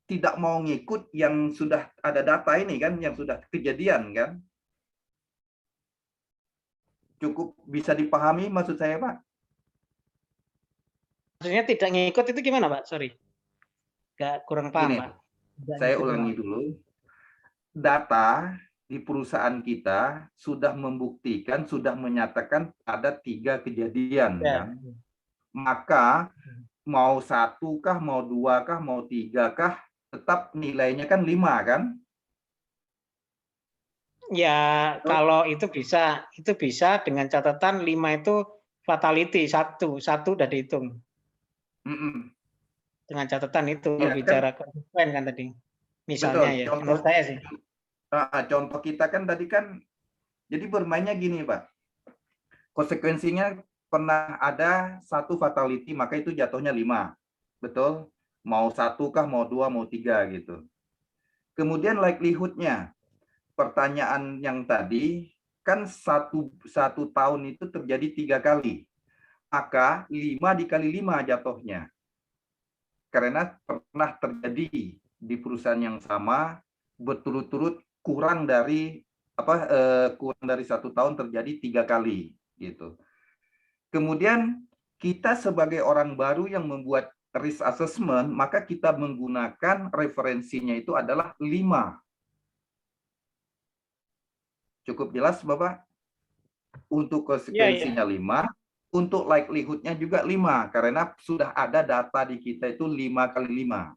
tidak mau ngikut yang sudah ada data ini kan, yang sudah kejadian kan. Cukup bisa dipahami maksud saya, Pak? Maksudnya tidak ngikut itu gimana, Pak? Sorry. Kurang paham, Gini, Pak. saya ulangi dulu. Data di perusahaan kita sudah membuktikan, sudah menyatakan ada 3 kejadian kan. Maka mau 1 kah, mau 2 kah, mau 3 kah, tetap nilainya kan 5 kan? Ya, kalau itu bisa dengan catatan 5 itu fatality, 1 udah dihitung. Dengan catatan itu Ya, bicara konsekuensi kan tadi. Misalnya betul, ya, contoh, menurut saya sih. Contoh kita kan tadi kan, jadi bermainnya gini, Pak. Konsekuensinya pernah ada 1 fatality, maka itu jatuhnya 5. Betul? Mau 1 kah, mau 2, mau 3 gitu. Kemudian likelihood-nya. Pertanyaan yang tadi, kan satu tahun itu terjadi 3 kali. Maka 5 dikali 5 jatuhnya. Karena pernah terjadi di perusahaan yang sama, berturut-turut kurang dari 1 tahun terjadi 3 kali gitu. Kemudian kita sebagai orang baru yang membuat risk assessment, maka kita menggunakan referensinya itu adalah 5. Cukup jelas, Bapak? Untuk konsekuensinya 5, untuk likelihood-nya juga 5, karena sudah ada data di kita itu 5 kali 5.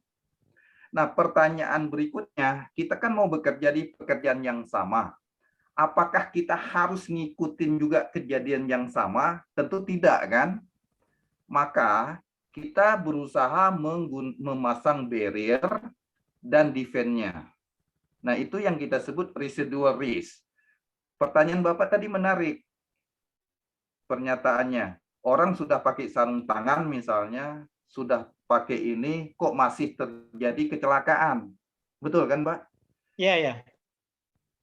Nah, pertanyaan berikutnya, kita kan mau bekerja di pekerjaan yang sama. Apakah kita harus ngikutin juga kejadian yang sama? Tentu tidak, kan? Maka kita berusaha memasang barrier dan defense-nya. Nah, itu yang kita sebut residual risk. Pertanyaan Bapak tadi menarik. Pernyataannya, orang sudah pakai sarung tangan misalnya, sudah pakai ini, kok masih terjadi kecelakaan. Betul kan, Mbak? Iya, ya.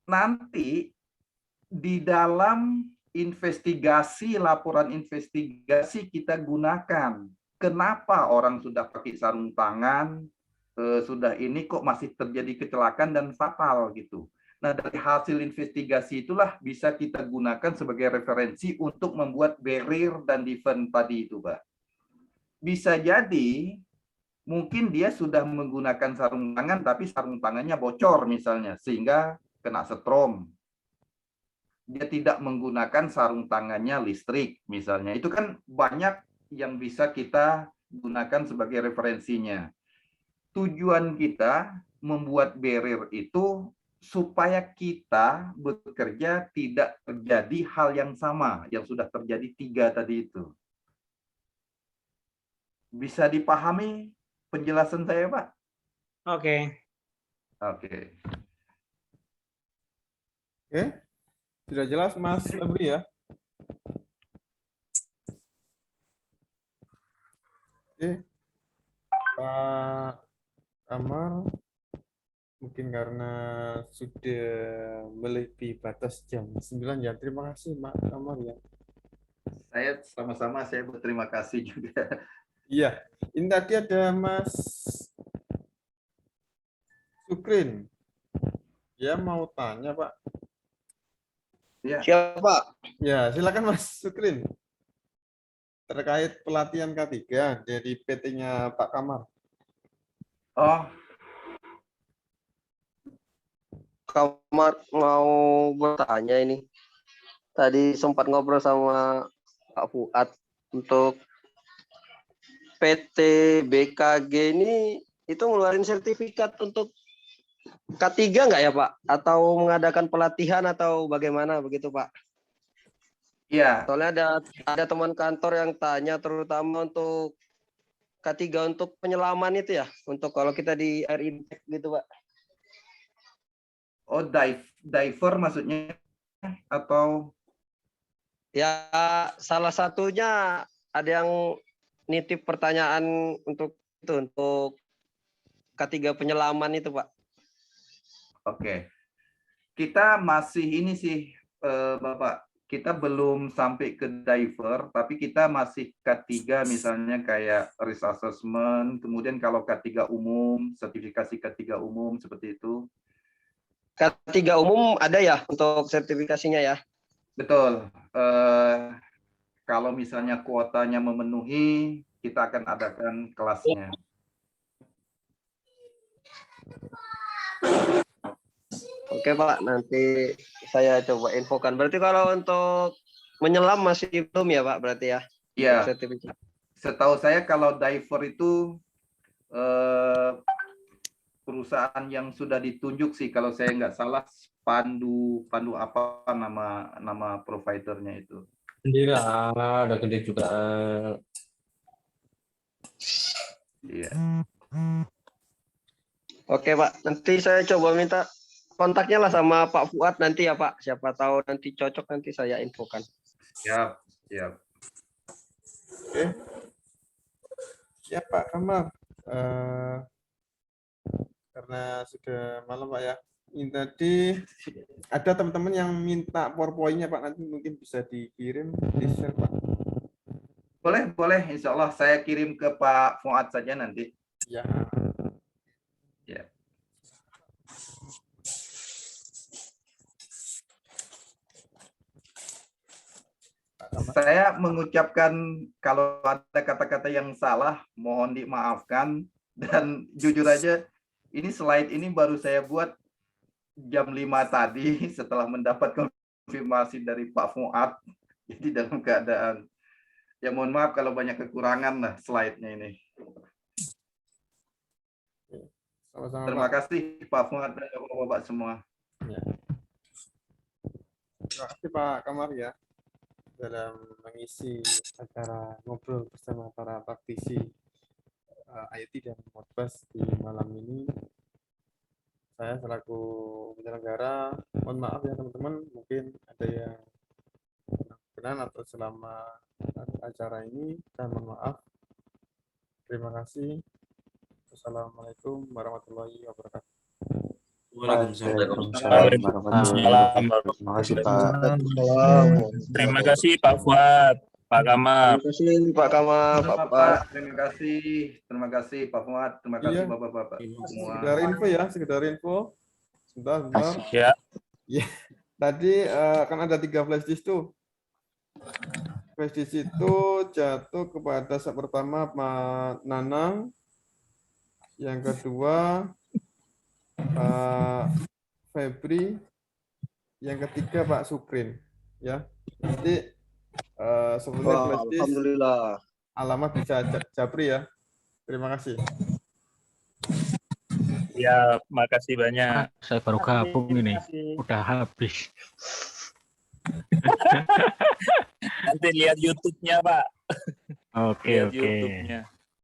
Nanti di dalam investigasi, laporan investigasi kita gunakan. Kenapa orang sudah pakai sarung tangan, sudah ini kok masih terjadi kecelakaan dan fatal gitu. Nah, dari hasil investigasi itulah bisa kita gunakan sebagai referensi untuk membuat barrier dan defense tadi itu, Pak. Bisa jadi mungkin dia sudah menggunakan sarung tangan, tapi sarung tangannya bocor misalnya, sehingga kena setrum. Dia tidak menggunakan sarung tangannya listrik misalnya. Itu kan banyak yang bisa kita gunakan sebagai referensinya. Tujuan kita membuat barrier itu supaya kita bekerja tidak terjadi hal yang sama yang sudah terjadi 3 tadi itu. Bisa dipahami penjelasan saya, Pak? Oke. Oke. Oke, sudah jelas Mas Febri ya? Oke, Pak Kamar, mungkin karena sudah melebihi batas jam 9 ya. Terima kasih Pak Kamar ya. Saya sama-sama, saya berterima kasih juga. Iya, ini tadi ada Mas Sukrin. Ya mau tanya Pak. Ya. Siapa? Ya, silakan Mas Sukrin. Terkait pelatihan K3 dari PT-nya Pak Kamar. Oh, Kamar mau bertanya ini. Tadi sempat ngobrol sama Pak Fuad untuk PT BKG ini itu ngeluarin sertifikat untuk K3 nggak ya Pak? Atau mengadakan pelatihan atau bagaimana begitu Pak? iya. Soalnya ada teman kantor yang tanya terutama untuk K3 untuk penyelaman itu ya, untuk kalau kita di air impact gitu Pak. Oh, diver maksudnya atau? Ya salah satunya ada yang nitip pertanyaan untuk itu untuk K3 penyelaman itu Pak. Oke. Kita masih ini sih Bapak, kita belum sampai ke diver, tapi kita masih K3 misalnya kayak risk assessment, kemudian kalau K3 umum, sertifikasi K3 umum seperti itu. K3 umum ada ya untuk sertifikasinya ya? Betul. Kalau misalnya kuotanya memenuhi, kita akan adakan kelasnya. Oke Pak, nanti saya coba infokan. Berarti kalau untuk menyelam masih belum ya Pak berarti ya? Iya. Sertifikat. Setahu saya kalau diver itu perusahaan yang sudah ditunjuk sih, kalau saya nggak salah Pandu apa nama providernya itu. Iya, udah gede juga. Iya. Oke Pak, nanti saya coba minta kontaknya lah sama Pak Fuad nanti ya Pak. Siapa tahu nanti cocok, nanti saya infokan. Siap, siap. Oke. Ya Pak Kamar. Karena sudah malam Pak ya. Ini tadi ada teman-teman yang minta PowerPoint-nya Pak, nanti mungkin bisa dikirim, di-share Pak. Boleh. Insya Allah saya kirim ke Pak Fuad saja nanti. Ya. Ya. Pak Kamar. Saya mengucapkan kalau ada kata-kata yang salah, mohon dimaafkan. Dan jujur aja, ini slide ini baru saya buat jam 5 tadi setelah mendapat konfirmasi dari Pak Fuad. Jadi dalam keadaan, ya mohon maaf kalau banyak kekurangan lah slide-nya ini. Sama-sama, Terima Pak. kasih Pak Fuad dan Bapak-Bapak semua. Ya. Terima kasih Pak Kamar ya dalam mengisi acara ngobrol bersama para praktisi IT dan Modbus di malam ini. Saya selaku penyelenggara, mohon maaf ya teman-teman, mungkin ada yang berkenan atau selama acara ini, saya mohon maaf. Terima kasih. Assalamualaikum warahmatullahi wabarakatuh. Waalaikumsalam. Terima kasih Pak. Terima kasih Pak Fuad, Pak Kamar. Terima kasih Pak Kamar, Pak Fuad. Terima kasih Pak Fuad, terima kasih Iya. Bapak-Bapak semua. Sekedar info ya, sekedar info. Sebentar. Ya. Ya. Tadi kan ada 3 flash disk tuh. Flash disk itu jatuh kepada pertama Pak Nanang, yang kedua Pak Febri, yang ketiga Pak Sukrin. Ya, nanti sebelumnya flash disk, Alhamdulillah. alamat bisa Japri ya. Terima kasih. Ya, makasih banyak. Saya baru gabung ini, udah habis. Nanti lihat YouTube-nya, Pak. Oke, Lihat oke. YouTube-nya.